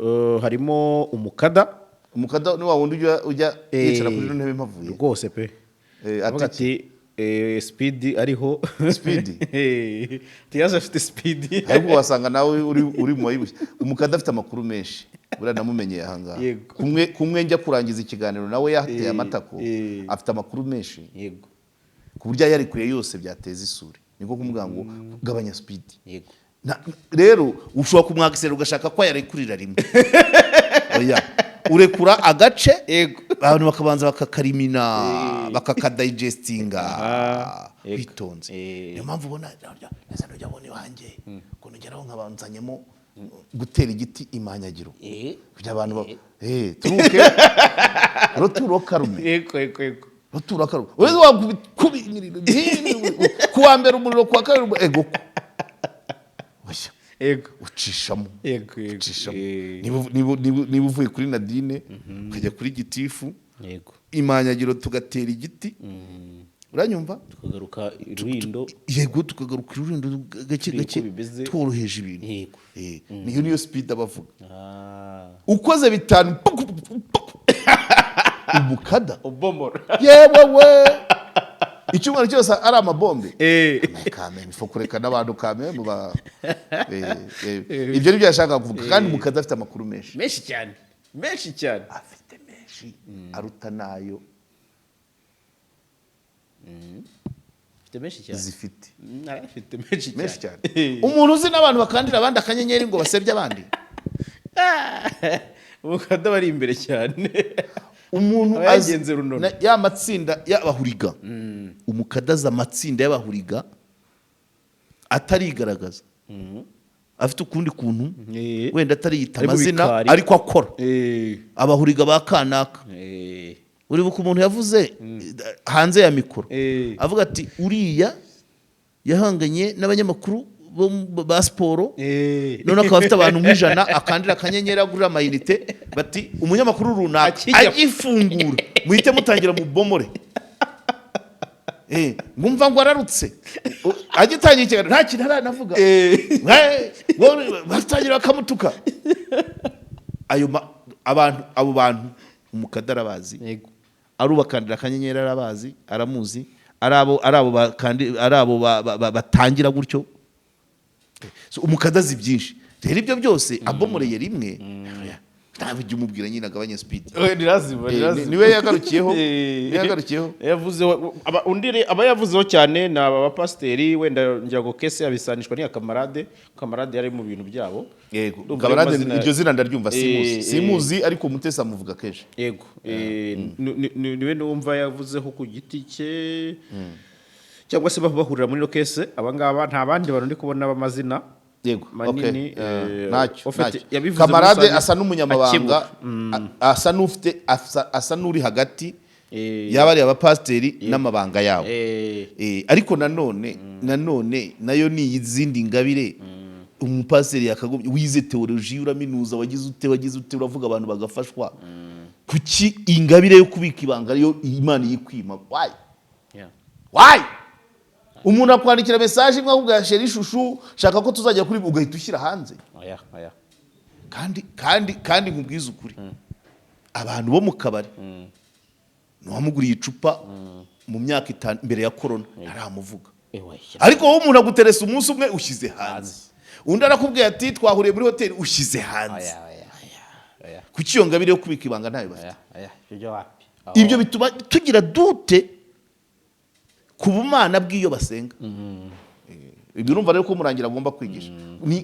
harimo umukada ni wa wundi ujya yicara kuri ntebe mpavuye rwose pe, ati speed ariho speed tiyaje afite speed, ariko wasanga nawe uri mu wayibushye. Umukada afite amakuru menshi, buriya namumenyeye ahanga kumwe njya kurangiza ikiganiro nawe yateye amatako, afite amakuru menshi. Yego. Ku buryo yarikuye yose byateza isuri, niko kumubwira ngo gabanya speed. Yego. Rero ushobora kumwakisera ugashaka ko yarekurira rimwe. Oya, urekura agace, abantu bakabanza bakakarimina, bakakadigestinga bitonze. Niyo mpamvu ubona neza nujya abona iwanjye ukuntu ugeraho nkabanzanyemo gutera igiti imanyagiro kugira abantu turuke roturo karume. Roturo karume wese wakubikubinirira kuwa mbere umuriro kwa kabiri ego ucishamo. Niba uvuye kuri Nadine ukajya kuri Gitifu, imanyagiro tugatera igiti, uranyumva, tukagaruka Rurindo. Yego, tukagaruka Rurindo gake gake tworoheje ibintu. Niyo speed abavuga. Ukoze bitanu umukada ubomora, yewe we icyumweru cyose ari amabombe. Kame ifo kureka n'abantu kame muba ibyo nibyo yashaka kuvuga. Kandi umukada afite amakuru menshi cyane, afite menshi aruta nayo zifite. Menshi cyane. Umuntu uzi n'abantu bakandira abandi akanyenyeri ngo basebye abandi, umukada bari imbere cyane. Umuntu agenze runone ya matsinda y'abahuriga, umukadaza amatsinda y'abahuriga atarigaragaza, afite ukundi kuntu wenda atariyita amazina ariko akora abahuriga ba kanaka. Uri buka umuntu yavuze hanze ya mikoro avuga ati uriya yahanganye n'abanyamakuru ba siporo, none akaba afite abantu nk'ijana, akandira akanyenyeri agurira amayinite, bati umunyamakuru runaka agifungura muhite mutangira mu bomore. Ngumva ngo ararutse agitangiye ikiganiro nta kintu aranavuga, batangira bakamutuka. Abo bantu umukada arabazi, arubakandira akanyenyeri arabazi, aramuzi, ari abo batangira gutyo. Umukada azi byinshi. Rero ibyo byose abomoreye rimwe ntabwo ujya umubwira nyine agabanya speed. Niwe yagarukiyeho. Aba yavuzeho cyane ni aba bapasiteri, wenda ngira ngo kese yabisanishwa n'iya Kamarade yari mu bintu byabo. Yego, Kamarade iryo zina ndaryumva simuzi ariko Mutesi amuvuga kenshi. Yego, niwe numva yavuzeho ku giti cye, cyangwa se bahurira muri lokese. Abangaba nta bandi bantu ndi kubona b'amazina. Yego, manini. Nacyo. Kamarade asa n'umunyamabanga, asa n'uri hagati y'abari abapasiteri n'amabanga yabo. Ariko nanone nayo ni izindi ngabire. Umupasiteri yakagobye wize teoloji, uraminuza, wagize ute uravuga abantu bagafashwa. Kuki ingabire yo kubika ibanga ariyo Imana yikwima? Why? Umuntu akwandikira message imwe akubwira sheri ishushu shaka ko tuzajya kuri ugahita ushyira hanze. Oya. Kandi nkubwiza ukuri. abantu bo mu kabari n'uwamuguriye icupa mu myaka 5 mbere ya corona aramuvuga ariko wowe umuntu aguteresa umunsi umwe ushyize hanze undi arakubwiye ati twahuriye muri hoteli ushyize hanze kuki iyo ngabire yo kubika ibanga ntayo bafite ibyo bituma tugira dute ku bumana bw'iyo basenga ibyo urumva rero ko murangira agomba kwigisha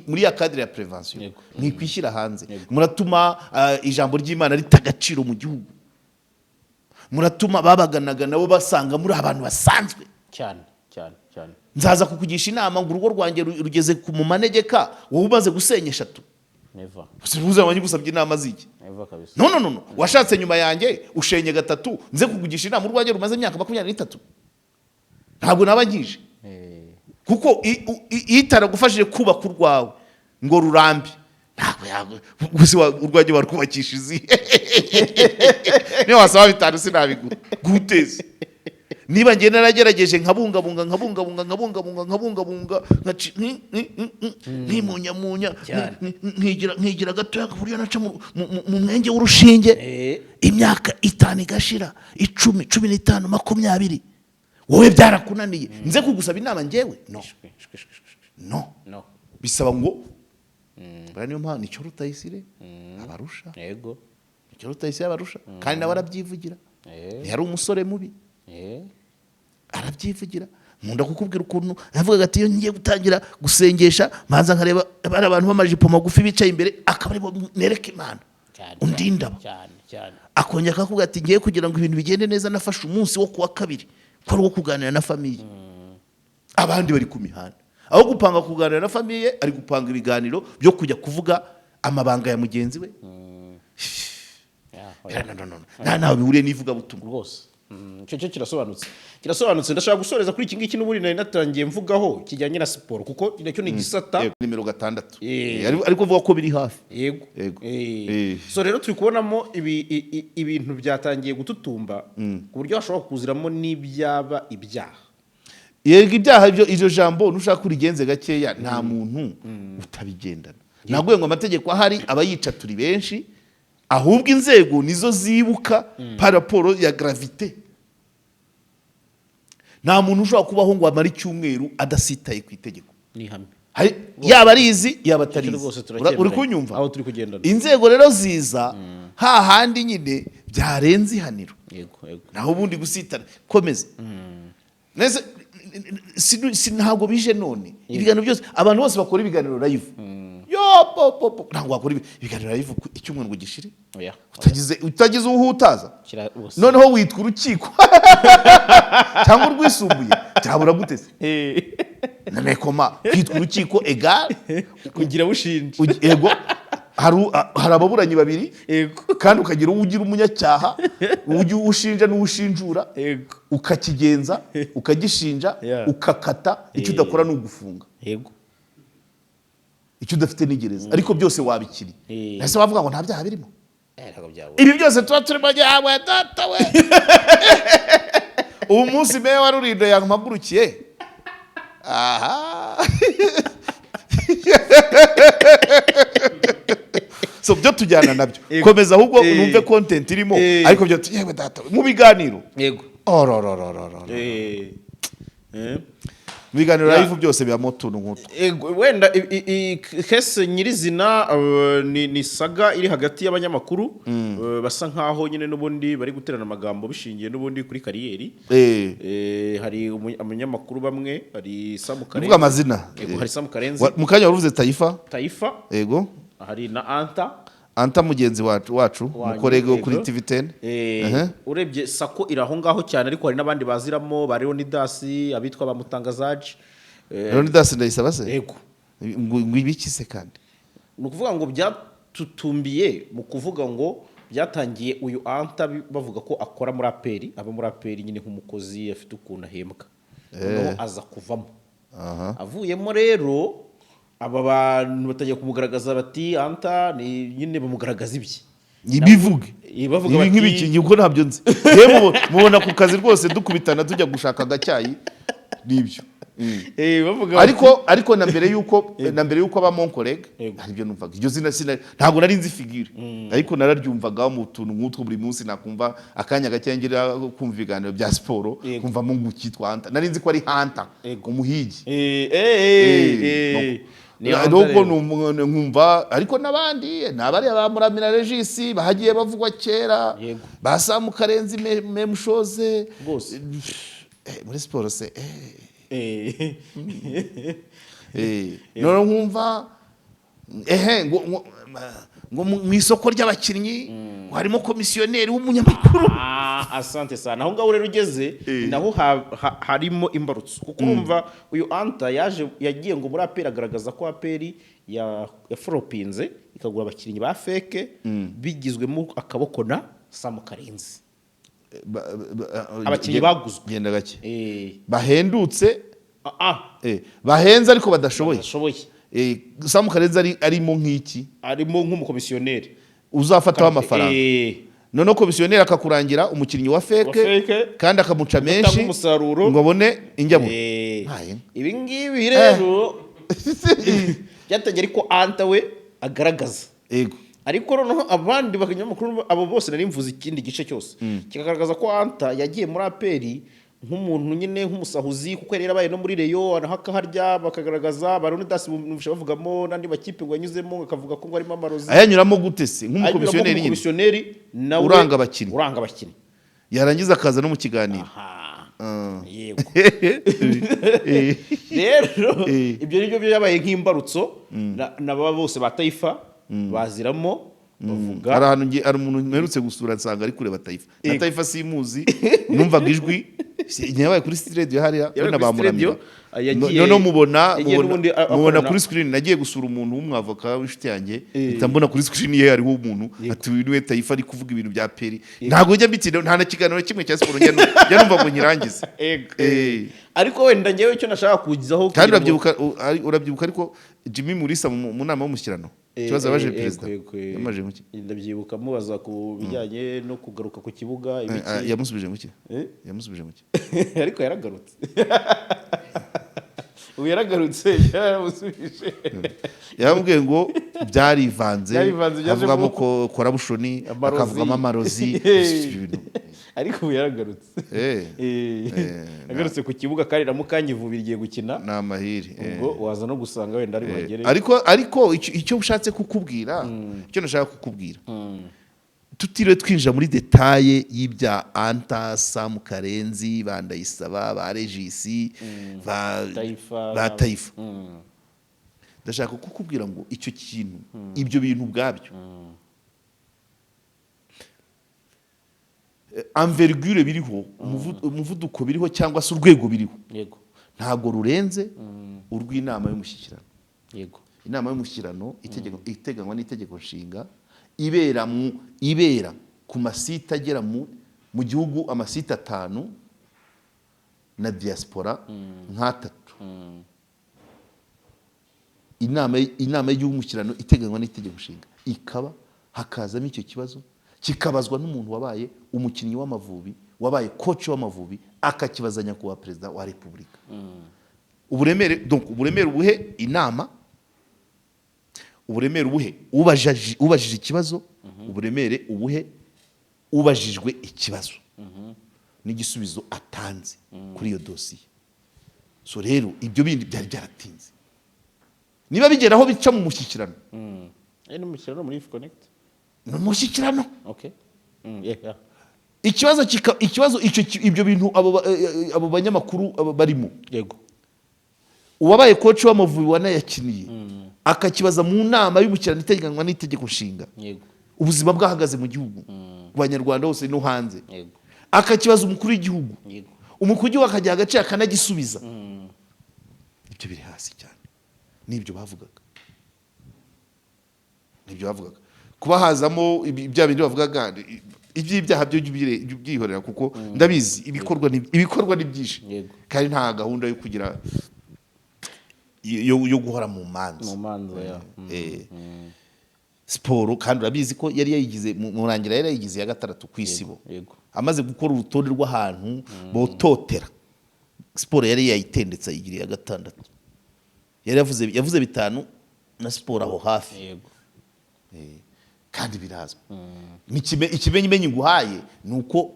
muri ya cadre ya prevention ni kwishyira hanze muratuma ijambo ry'Imana ritagaciro mu gihugu muratuma babaganaga nabo basanga muri abantu basanzwe cyane nzaza kukugisha inama ngo urugo rwanjye rugeze ku manegeka wowe umaze gusenya 3 never usibuze abanye gusabye inama ziki never kabisa no washatse nyuma yanjye ushenye 3 nze kukugisha inama urwanjye rumaze imyaka 23 ntabwo nabagije kuko itaragufashije kubaka urwawe ngo rurambe ntabwo gusa urwanjye warukubakisha izi niyo wasaba bitanu sinabigura guteze niba ngiye naragerageje nkabungabunga nkimunyamunya nkigira gatoya kuburyo naca mu mwenge w'urushinge imyaka 5 igashira 10 15 20 wowe byarakunaniye nze kugusaba inama ngewe no bisaba ngo bara niyo mpamvu nicyo Rutayisire abarusha yego nicyo Rutayisire abarusha kandi nawe arabyivugira yari umusore mubi arabyivugira nkunda kukubwira ukuntu yavuga ati iyo ngiye gutangira gusengesha manza nkareba bari abantu b'amajipo magufi bicaye imbere akaba aribo nereka Imana undindaba akongera akakubwira ati ngiye kugira ngo ibintu bigende neza nafashe umunsi wo kuwa 2 ko wo kuganira na famiye abandi bari ku mihanda aho gupanga kuganira na famiye ari gupanga ibiganiro byo kujya kuvuga amabanga ya mugenzi we nawe bihuriye n'ivuga butumwa rwose cyo kirasobanutse ndashaka gusoreza kuri iki ngiki n'uburi nari natangiye mvugaho kijyanye na siporo kuko nacyo ni gisata nimero 6 ariko vuga ko biri hafi yego so rero turi kubonamo ibintu byatangiye gututumba ku buryo hashobora kuziramo n'ibyaba ibyaha yego ibyaha ibyo jambo nushaka kurigenze gakeya nta muntu utabigendana naguye ngo amategeko ahari abayica turi benshi ahubwo inzego nizo zibuka paraporo ya gravité nta muntu ushobora kubaho ngo amara icyumweru adasitaye ku itegeko ni hamwe yaba arizi yaba atarizi uri kunyumva aho turi kugendana inzego rero ziza hahandi nyine byarenze ihaniro naho ubundi gusitana komeza nese ntabwo bije none ibiganiro byose abantu bose bakora ibiganiro live ntabwo wakora ibiganiro live icyumweru ngo gishire utagize uhutaza noneho witwa urukiko cyangwa urwisumbuye cyabura gutese none koma kwitwa urukiko egal kugira bushinje yego hari ababuranyi babiri kandi ukagira ugira umunyacyaha ujye ushinja n'ushinjura ukakigenza ukagishinja ukakata icyo udakora n'ugufunga yego icyo udafite n'igereza ariko byose wabikiri nase bavuga ngo nta byaha birimo ibi byose tuba turimo yawe data we ubu munsi meya wa Rulindo yampagurukiye aha so byo tujyana nabyo komeza ahubwo numve content irimo ariko byo yewe data mu biganiro yego biganiro live byose bya motuntu nkuto wenda kese nyirizina ni saga iri hagati y'abanyamakuru basa nkaho nyine n'ubundi bari guterana amagambo bishingiye n'ubundi kuri kariyeri hari abanyamakuru bamwe hari Samu Karenzi uvuga amazina hari Samu Karenzi mukanya waruvuze Taifa yego hari na Anta mugenzi wacu mukorego kuri TV10 urebye sako iraho ngaho cyane ariko hari nabandi baziramo ba Leonidas abitwa bamutangazaje Leonidas ndayisaba se yego ngo ibiki se kandi nukuvuga ngo byatutumbiye mu kuvuga ngo byatangiye uyu Anta bavuga ko akora muri aperi aba muri aperi nyine nk'umukozi afite ukuntu ahembwa no aza kuvamo avuyemo rero aba bantu batagiye kumugaragaza bati Anta ni nyine bamugaragaza ibye ibivuge bavuga nk'ibiki uko ntabyo nzi mubona ku kazi rwose dukubitana tujya gushaka agacyayi nibyo bavuga ariko na mbere yuko aba mon collègue aribyo numvaga iryo zina ntabwo nari nzi figure ariko nararyumvaga mu tuntu nk'utwo buri munsi nakumva akanya gacyengera kumva ibiganiro bya siporo kumva mu ngukitwa Hunter nari nzi ko ari Hunter umuhigi nuko nkumva ariko nabandi nabari abamuramira Regis bahagiye bavugwa kera basamu Karenzi memushoze muri siporo se none nkumva ngo mu isoko ry'abakinnyi harimo komisiyoneri w'umunyamakuru asante sana aho ngaho rero ugeze naho harimo imbarutso kuko urumva uyu Anta yagiye ngo muri APR agaragaza ko APR yaforopinze ikagura abakinnyi ba feke bigizwemo akaboko na Samu Karenzi abakinnyi baguzwe genda gake bahendutse bahenze ariko badashoboye Samu Karenzi arimo nk'iki arimo nk'umukomisiyoneri uzafataho amafaranga none komisiyoneri akakurangira umukinnyi wa feke kandi akamuca menshi ngo abone injyamo ibi ngibi rero byategera ko Anta we agaragaza ariko noneho abandi bakanyamakuru abo bose nari mvuze ikindi gice cyose kikagaragaza ko Anta yagiye muri APR nk'umuntu nyine nk'umusahuzi kuko yari abaye no muri Reyo harya bakagaragaza barone dasi bavugamo nandi bakipe ngo yanyuzemo akavuga ko ngo arimo amarozi ayanyuramo gute se nk'umukomisiyoneri nawe uranga abakinnyi yarangiza akaza no mu kiganiro yego rero ibyo nibyo byabaye nk'imbarutso n'aba bose ba Taifa baziramo bavuga hari umuntu mperutse gusura nsanga ari kureba Taifa na Taifa simuzi numvaga ijwi nyabaye kuri radio hariya nabamuramira none mubona kuri screen nagiye gusura umuntu w'umwavoka w'inshuti yanjye itambona kuri screen ye hariho umuntu ati niwe Taifa ari kuvuga ibintu bya peri ntago njya mbitinde nta na kiganiro kimwe cya siporo njya numva ngo nyirangize ariko wenda ngewe icyo nashaka kugizaho kandi urabyibuka ariko Jimmy Mulisa mu nama y'umushyirano kibazo abaje perezida yamaje muki ndabyibuka mubaza ku bijyanye no kugaruka ku kibuga ibiki yamusubije muki ariko yaragarutse ubu yaragarutse yaramusubije yambwiye ngo byarivanze avugamo ko korabushoni akavugamo amarozi ariko ubu yaragarutse agarutse ku kibuga kandi namukanyivubira igiye gukina ni amahiri ubwo waza no gusanga wenda ari bagere ariko icyo ushatse kukubwira icyo nashaka kukubwira tutiriwe twinjira muri detaye y'ibya Anta Samu Karenzi bandayisaba ba Regis ba Taifa ndashaka kukubwira ngo icyo kintu ibyo bintu ubwabyo envergure biriho umuvuduko biriho cyangwa se urwego biriho ntabwo rurenze urw'inama y'umushyikirano inama y'umushyikirano iteganywa n'itegeko nshinga ibera ku masite agera mu gihugu amasite 5 na diaspora nk'3 inama y'umushyikirano iteganywa n'itegeko nshinga ikaba hakazamo icyo kibazo kikabazwa n'umuntu wabaye umukinnyi w'Amavubi wabaye coach w'Amavubi akakibazanya kuba perezida wa Repubulika uburemere ubuhe inama uburemere ubuhe ubajije ikibazo uburemere ubuhe ubajijwe ikibazo n'igisubizo atanze kuri iyo dosiye so rero ibyo bindi byari byaratinze niba bigeraho bica mu mushyikirano n'umushyikirano muri Connect n'umushyikirano ikibazo ibyo bintu abo banyamakuru barimo yego uwabaye coach w'Amavubi wanayakiniye akakibaza mu nama y'umushyikirano iteganywa n'itegeko nshinga ubuzima bwahagaze mu gihugu ku banyarwanda bose no hanze akakibaza umukuru w'igihugu umukuru w'igihugu akajya agace akanagisubiza ibyo biri hasi cyane nibyo bavugaga kuba hazamo ibya bindi bavugaga iby'ibyaha byo byihorera kuko ndabizi ibikorwa ni byinshi kandi nta gahunda yo kugira yo guhora mu manza siporo kandi urabizi ko yari yayigize mu rangira yari yayigize ya 6 ku isibo amaze gukora urutonde rw'ahantu bototera siporo yari yayitendetse ayigiriye ya gatandatu, yari yavuze bitanu na siporo aho hafi. yego kandi birazwi. Ikimenyimenyi nguhaye ni uko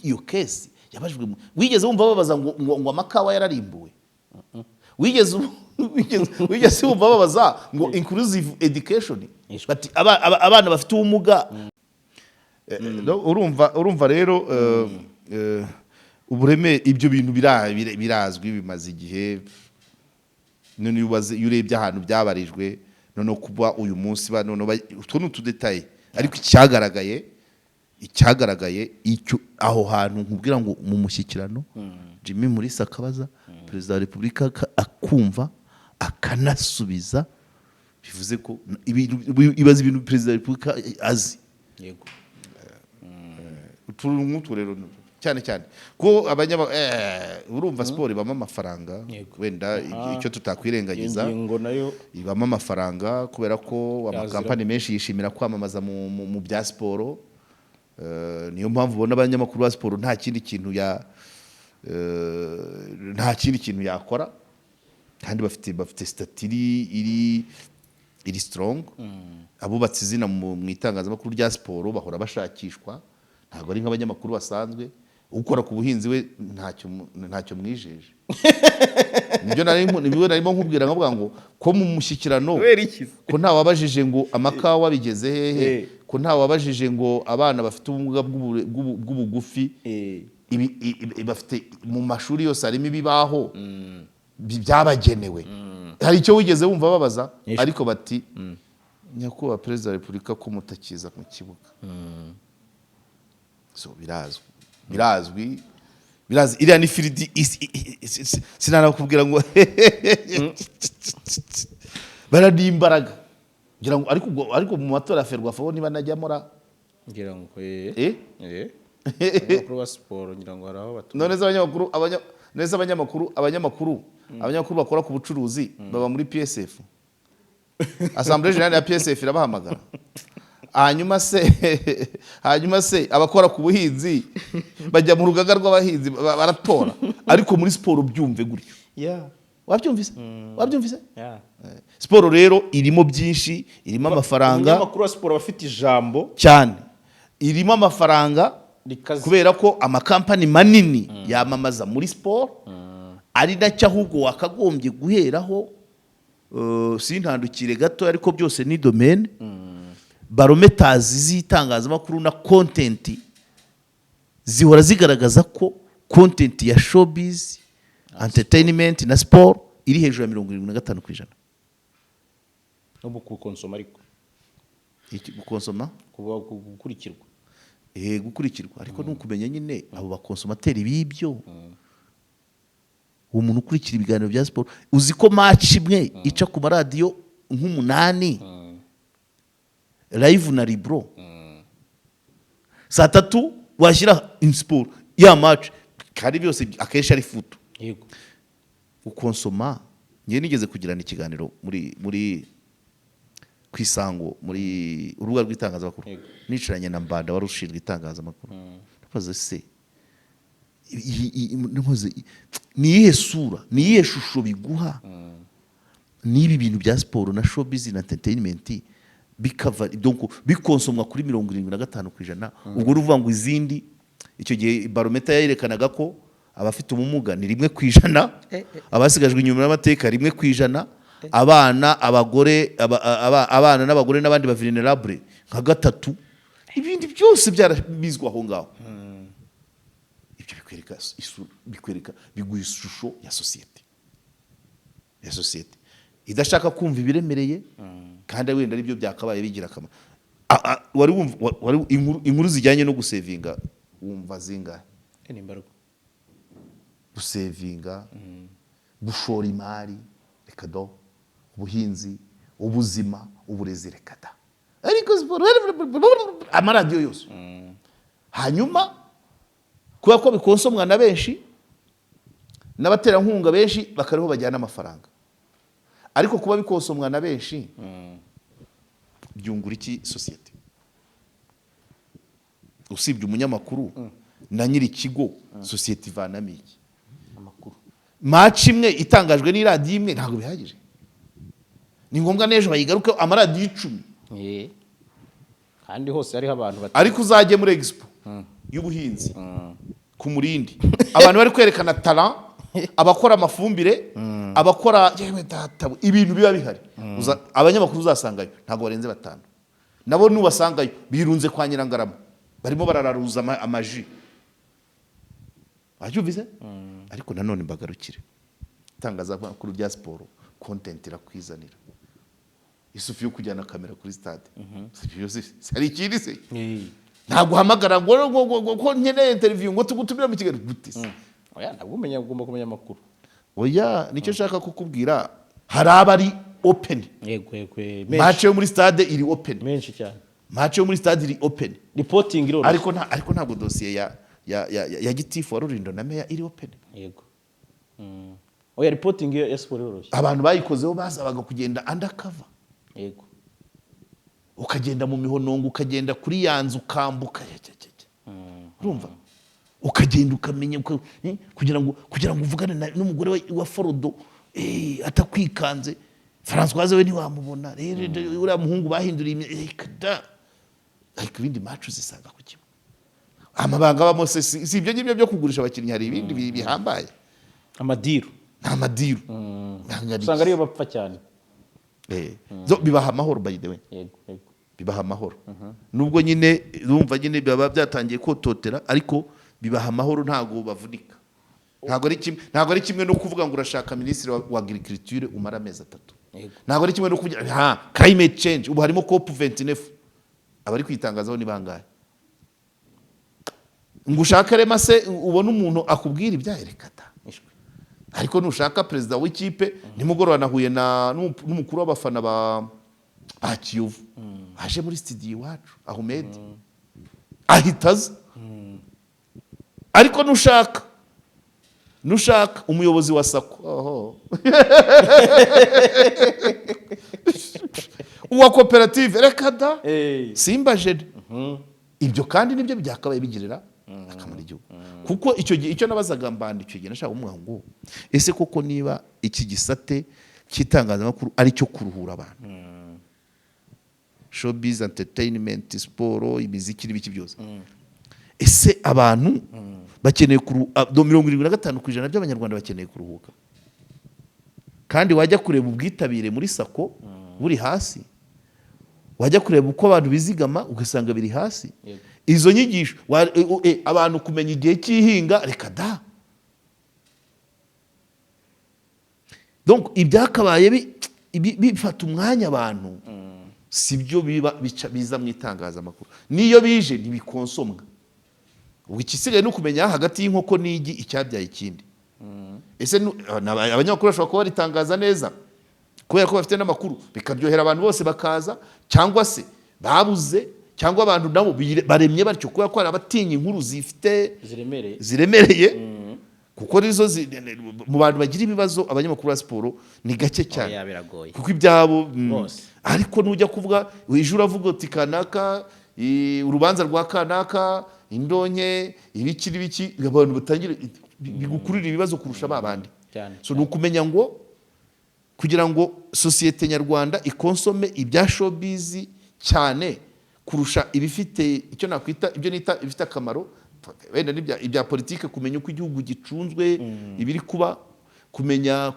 iyo kesi yabajwe. Wigeze wumva babaza ngo amakawa yararimbuwe? Wigeze wumva babaza ngo inclusive education, bati abana bafite ubumuga? Urumva rero ubureme ibyo bintu birazwi, bimaze igihe. None iyo urebye ahantu byabarijwe, none kuba uyu munsi utwo ni utudetaye, ariko icyagaragaye icyo aho hantu nkubwira ngo mu mushyikirano Jimmy Mulisa akabaza perezida wa repubulika akumva akanasubiza, bivuze ko ibaza ibintu perezida wa repubulika azi. yego utuntu rero cyane ko urumva siporo ibamo amafaranga, wenda icyo tutakwirengagiza, ibamo amafaranga kubera ko amakampani menshi yishimira kwamamaza mu bya siporo. Niyo mpamvu ubona abanyamakuru ba siporo nta kindi kintu yakora, kandi bafite statiri iri strong. Abubatse izina mu itangazamakuru rya siporo bahora bashakishwa, ntabwo ari nk'abanyamakuru basanzwe. Ukora ku buhinzi we ntacyo mwijeje. Nibyo narimo nkubwira nkavuga ngo ko mu mushyikirano ko nta wabajije ngo amakawa bigeze hehe, ko nta wabajije ngo abana bafite ubumuga bw'ubugufi bafite mu mashuri yose harimo ibibaho byabagenewe. Hari icyo wigeze wumva babaza? Ariko bati nyakubahwa perezida wa repubulika ko mutakiza mu kibuga. So birazwi iriya ni firidi. Sinanakubwira ngo baradi imbaraga ngira ngo, ariko mu matora ya Ferwafa bo niba najyamo ngira ngo abanyamakuru ba siporo ngira ngo hari aho batuma. None abanyamakuru bakora ku bucuruzi baba muri PSF, Assemblée Générale ya PSF irabahamagara. hanyuma se abakora ku buhinzi bajya mu rugaga rw'abahinzi baratora. Ariko muri siporo byumve gutyo. Wabyumvise? Siporo rero irimo byinshi, irimo amafaranga. Abanyamakuru wa siporo bafite ijambo cyane, irimo amafaranga kubera ko amakampani manini yamamaza muri siporo, ari nacyo ahubwo wakagombye guheraho. Sintandukire gato, ariko byose ni domaine. Barometers z'itangazamakuru na content zihora zigaragaza ko content ya showbiz, entertainment na sport iri hejuru ya 75%. no gukonsoma, ariko gukonsoma gukurikirwa gukurikirwa, ariko nukumenya nyine abo bakonsomateri b'ibyo. Umuntu ukurikira ibiganiro bya sport, uzi ko match imwe ica ku maradiyo nk'umunani live na libro, saa 3 washyira in sport ya match, kandi byose akenshi ari futu. Yego ukonsoma. Ngiye nigeze kugirana ikiganiro muri kwisango, muri urubuga rw'itangazamakuru, nicaranye na Mbanda wari ushinzwe itangazamakuru. Ndabaza se ni iyihe sura, ni iyihe shusho biguha n'ibi bintu bya siporo na showbiz na entertainment bikava, donc bikonsomwa kuri 75%. Ubwo uruvuga ngo izindi, icyo gihe barometer yerekanaga ko abafite ubumuga ni 1%, abasigajwe inyuma y'amateka 1%, abana, abagore, abana n'abagore n'abandi ba vulnerable nka 3%. Ibindi byose byarabizwa aho ngaho. Ibyo bikwereka biguha ishusho ya societe, idashaka kumva ibiremereye, kandi wenda ari byo byakabaye bigira akamaro. Wari inkuru zijyanye no gusevinga, wumva zingahe? Gusevinga, gushora imari, reka do, ubuhinzi, ubuzima, uburezi, reka da, ariko amaradiyo yose. Hanyuma kubera ko bikonsomwa na benshi, n'abaterankunga benshi bakariho bajyana amafaranga. Ariko kuba bikonsomwa na benshi byungura iki societe? Usibye umunyamakuru na nyiri ikigo, societe ivanamo iki? Amakuru. match imwe itangajwe n'iradiyo imwe ntabwo bihagije, ni ngombwa n'ejo bayigaruke amaradiyo 10 kandi hose hariho abantu ariko uzajye muri expo y'ubuhinzi ku Murindi abantu bari kwerekana talent, abakora amafumbire, abakora ibintu biba bihari, abanyamakuru uzasangayo ntabwo barenze 5, nabo nubasangayo birunze kwa Nyirangarama barimo barararuza amaji, wabyumvise. Ariko nanone mbagarukire itangazamakuru rya siporo, content irakwizanira isufi yo kujyana kamera kuri stade, hari ikindi se ntabwo hamagara ngo ko nkeneye interview ngo tugutumira mu Kigali gute se. Oya ntabwo ugomba kumenya amakuru. Oya nicyo nshaka kukubwira, hari abari open. Yego match yo muri stade iri open menshi cyane, match yo muri stade iri open reporting iro, ariko ntabwo dossier ya Gitifu wa Rulindo na Meya iri open. Yego oya reporting ya sport yoroshye, abantu bayikozeho bazabaga kugenda undercover. Yego ukagenda mu mihonongo, ukagenda kuri yanzu ukambuka urumva, ukagenda ukamenya kugira ngo uvugane n'umugore wa Forodo atakwikanze. Françoise we ntiwamubona rero, uriya muhungu bahinduriye ariko ibindi match zisanga ku kimwe, amabanga abamo se si ibyo ngibyo byo kugurisha abakinnyi, hari ibindi bihambaye, amadiru usanga ariyo bapfa cyane. Bibaha amahoro by the way, bibaha amahoro nubwo nyine urumva nyine baba byatangiye kototera, ariko bibaha amahoro, ntago bavunika, ntago ari kimwe no kuvuga ngo urashaka ministre wa agriculture umara amezi 3, ntago ari kimwe no kuvuga climate change. Ubu harimo COP29, abari kwitangazaho ni bangahe ngo ushaka rema se ubona umuntu akubwira ibyaherekata, ariko nushaka perezida w'ikipe nimugorora nahuye n'umukuru w'abafana ba Kiyovu aje muri studio iwacu Ahmed ahitaza, ariko nushaka umuyobozi wa Sako uwa koperative reka da Simba Jede. Ibyo kandi nibyo byakabaye bigirira akamara igihugu, kuko icyo nabazaga mbanda icyo gihe nashaka umwango, ese koko niba iki gisate cy'itangazamakuru ari cyo kuruhura abantu, showbiz, entertainment, sport, imiziki n'ibiki byose, ese abantu bakeneye 75% by'abanyarwanda bakeneye kuruhuka, kandi wajya kureba ubwitabire muri Sako buri hasi, wajya kureba uko abantu bizigama ugasanga biri hasi. Izo nyigisho abantu kumenya igihe cy'ihinga reka da, donc ibyakabaye bifata umwanya abantu, sibyo biza mu itangazamakuru, niyo bije ntibikonsomwa. Ubwo ikisigaye no kumenya hagati y'inkoko n'igi icyabyaye ikindi. Ese abanyamakuru bashobora kuba baritangaza neza kubera ko bafite n'amakuru bikaryohera abantu bose bakaza, cyangwa se babuze, cyangwa abantu nabo baremye batyo kubera ko ari abatinya inkuru zifite ziremereye, kuko nizo mu bantu bagira ibibazo abanyamakuru ba siporo ni gake cyane, kuko ibyabo ariko nujya kuvuga ejo uravuga uti kanaka urubanza rwa kanaka indonke ibiki abantu batangira bigukurira ibibazo kurusha babandi. So nukumenya ngo kugira ngo societe nyarwanda ikonsome ibya showbiz cyane kurusha ibifite icyo nakwita ibyo nita ibifite akamaro, wenda ibya politike, kumenya uko igihugu gicunzwe, ibiri kuba, kumenya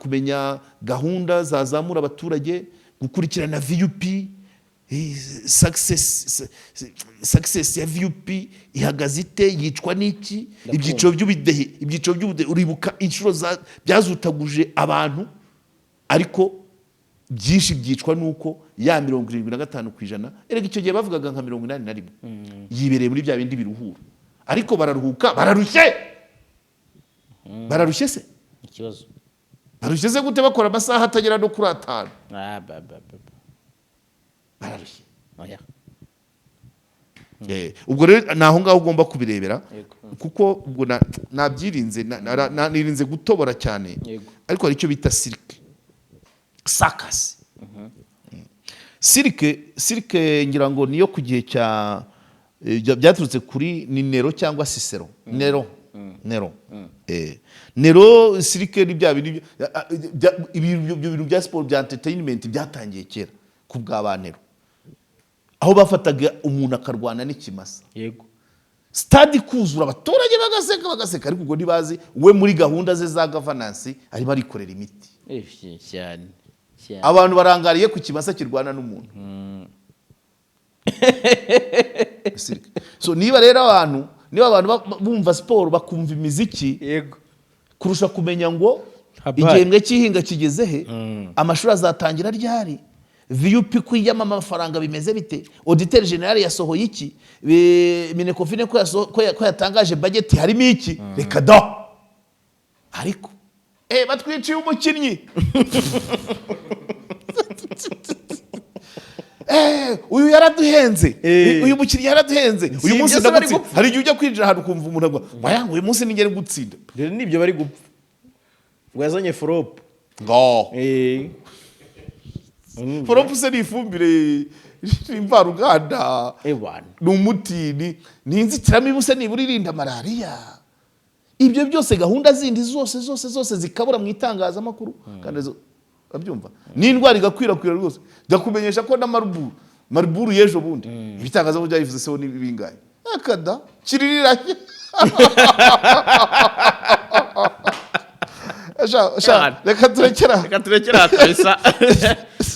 gahunda zazamura abaturage, gukurikirana VUP, success ya VUP ihagaze ite, yicwa n'iki, ibyiciro by'ubudehe uribuka inshuro byazutaguje abantu, ariko byinshi byicwa nuko ya 75% erega icyo gihe bavugaga nka 81 yibereye muri bya bindi biruhura, ariko bararuhuka, bararushye se ikibazo, bararushye se gute bakora amasaha atagera no kuri 5? Bararushye. Ubwo rero naho ngaho ugomba kubirebera, kuko ubwo nabyirinze nirinze gutobora cyane, ariko hari icyo bita circus. Cirque ngira ngo niyo ku gihe cya byaturutse kuri Nero cyangwa Cicero. Nero Nero sirikeri bya bintu bya siporo bya entertainment byatangiye kera ku bwa Nero, aho bafataga umuntu akarwana n'ikimasa, yego, stade kuzura abaturage bagaseka ariko ubwo ntibazi we muri gahunda ze za governance arimo arikorera imiti cyane. Abantu barangariye ku kimasa kirwana n'umuntu. So niba rero abantu bumva siporo bakumva imiziki, yego, kurusha kumenya ngo igihembwe cy'ihinga kigeze he, amashuri azatangira ryari, VUP kwiyama amafaranga bimeze bite, auditeur general yasohoye iki, Minecofine ko yatangaje budget harimo iki, reka da ariko batwiciye umukinnyi uyu yaraduhenze, uyu mukinnyi yaraduhenze, uyu munsi ndagutsinda. Hari igihe ujya kwinjira ahantu ukumva umuntu agwa wayanga uyu munsi nigere gutsinda, rero nibyo bari gupfa ngo yazanye flop flop se ni ifumbire imvaruganda, ni umuti, ni inzitiramibu se nibura irinda malariya. Ibyo byose gahunda zindi zose zikabura mu itangazamakuru kandi abyumva n'indwara igakwirakwira rwose. Ndakumenyesha ko na maruburu yejo bundi ibitangazamakuru byabivuze se ni bingahe akada kiriranye. Reka turekera kabisa.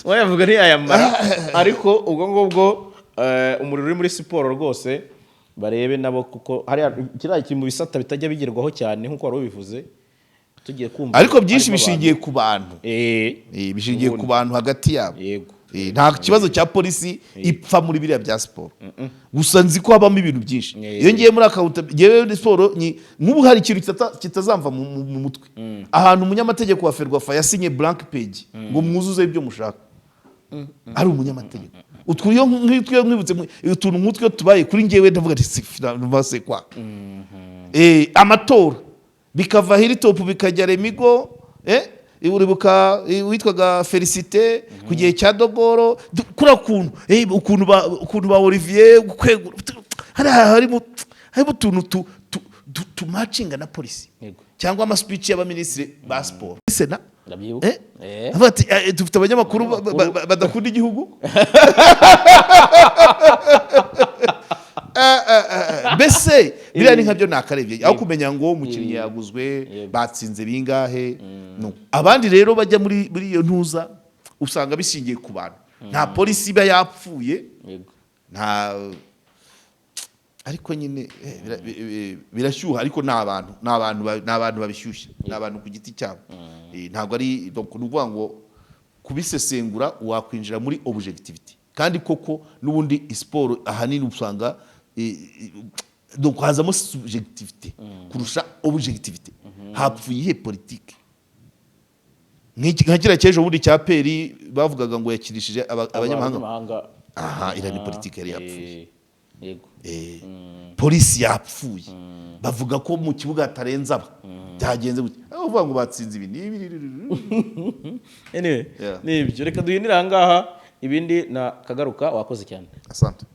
Wayavuga ntiyayamara ariko ubwo ngubwo umuriro uri muri siporo rwose barebe nabo, kuko hariya kiriya kintu mu bisata bitajya bigerwaho cyane nk'uko wari ubivuze, tugiye kumva ariko byinshi bishingiye ku bantu, bishingiye ku bantu hagati yabo. Nta kibazo cya polisi ipfa muri biriya bya siporo, gusa nzi ko habamo ibintu byinshi. Iyo ngiye muri akawunta ngewe siporo nk'ubu hari ikintu kitazamva mu mutwe, ahantu umunyamategeko wa Ferwafa yasinye blank page ngo mwuzuze ibyo mushaka, ari umunyamategeko. Utwiyo mwibutse utuntu nk'utwo tubaye kuri ngewe ndavuga ati kwa amatora bikava Hilltop bikajya Remigo, uribuka witwaga Felicite ku gihe cya Dogoro, kuri ukuntu ba Olivier harimo utuntu tumacinga na polisi cyangwa ama speech y'abaminisitiri ba siporo. Sena dufite abanyamakuru badakunda igihugu mbese biriya ni nkabyo nakarebye, aho kumenya ngo umukinnyi yaguzwe batsinze bingahe. Abandi rero bajya muri iyo ntuza usanga bishingiye ku bantu, nta polisi iba yapfuye, ariko nyine birashyuha, ariko ni abantu babishyushya, ni abantu ku giti cyabo. Ntabwo ari ukuvuga ngo kubisesengura wakwinjira muri objectivity, kandi koko n'ubundi siporo ahanini usanga hazamo subjectivity kurusha objectivity. Hapfuye ihe politike nka kiriya cy'ejo bundi cya Peri bavugaga ngo yakirishije abanyamahanga. Iriya ni politike yari yapfuye. Polisi yapfuye, bavuga ko mu kibuga hatarenze aba, byagenze gute, bavuga ngo batsinze ibi nibyo. Reka duhinire aha ngaha, ibindi na kagaruka. Wakoze cyane. Asante.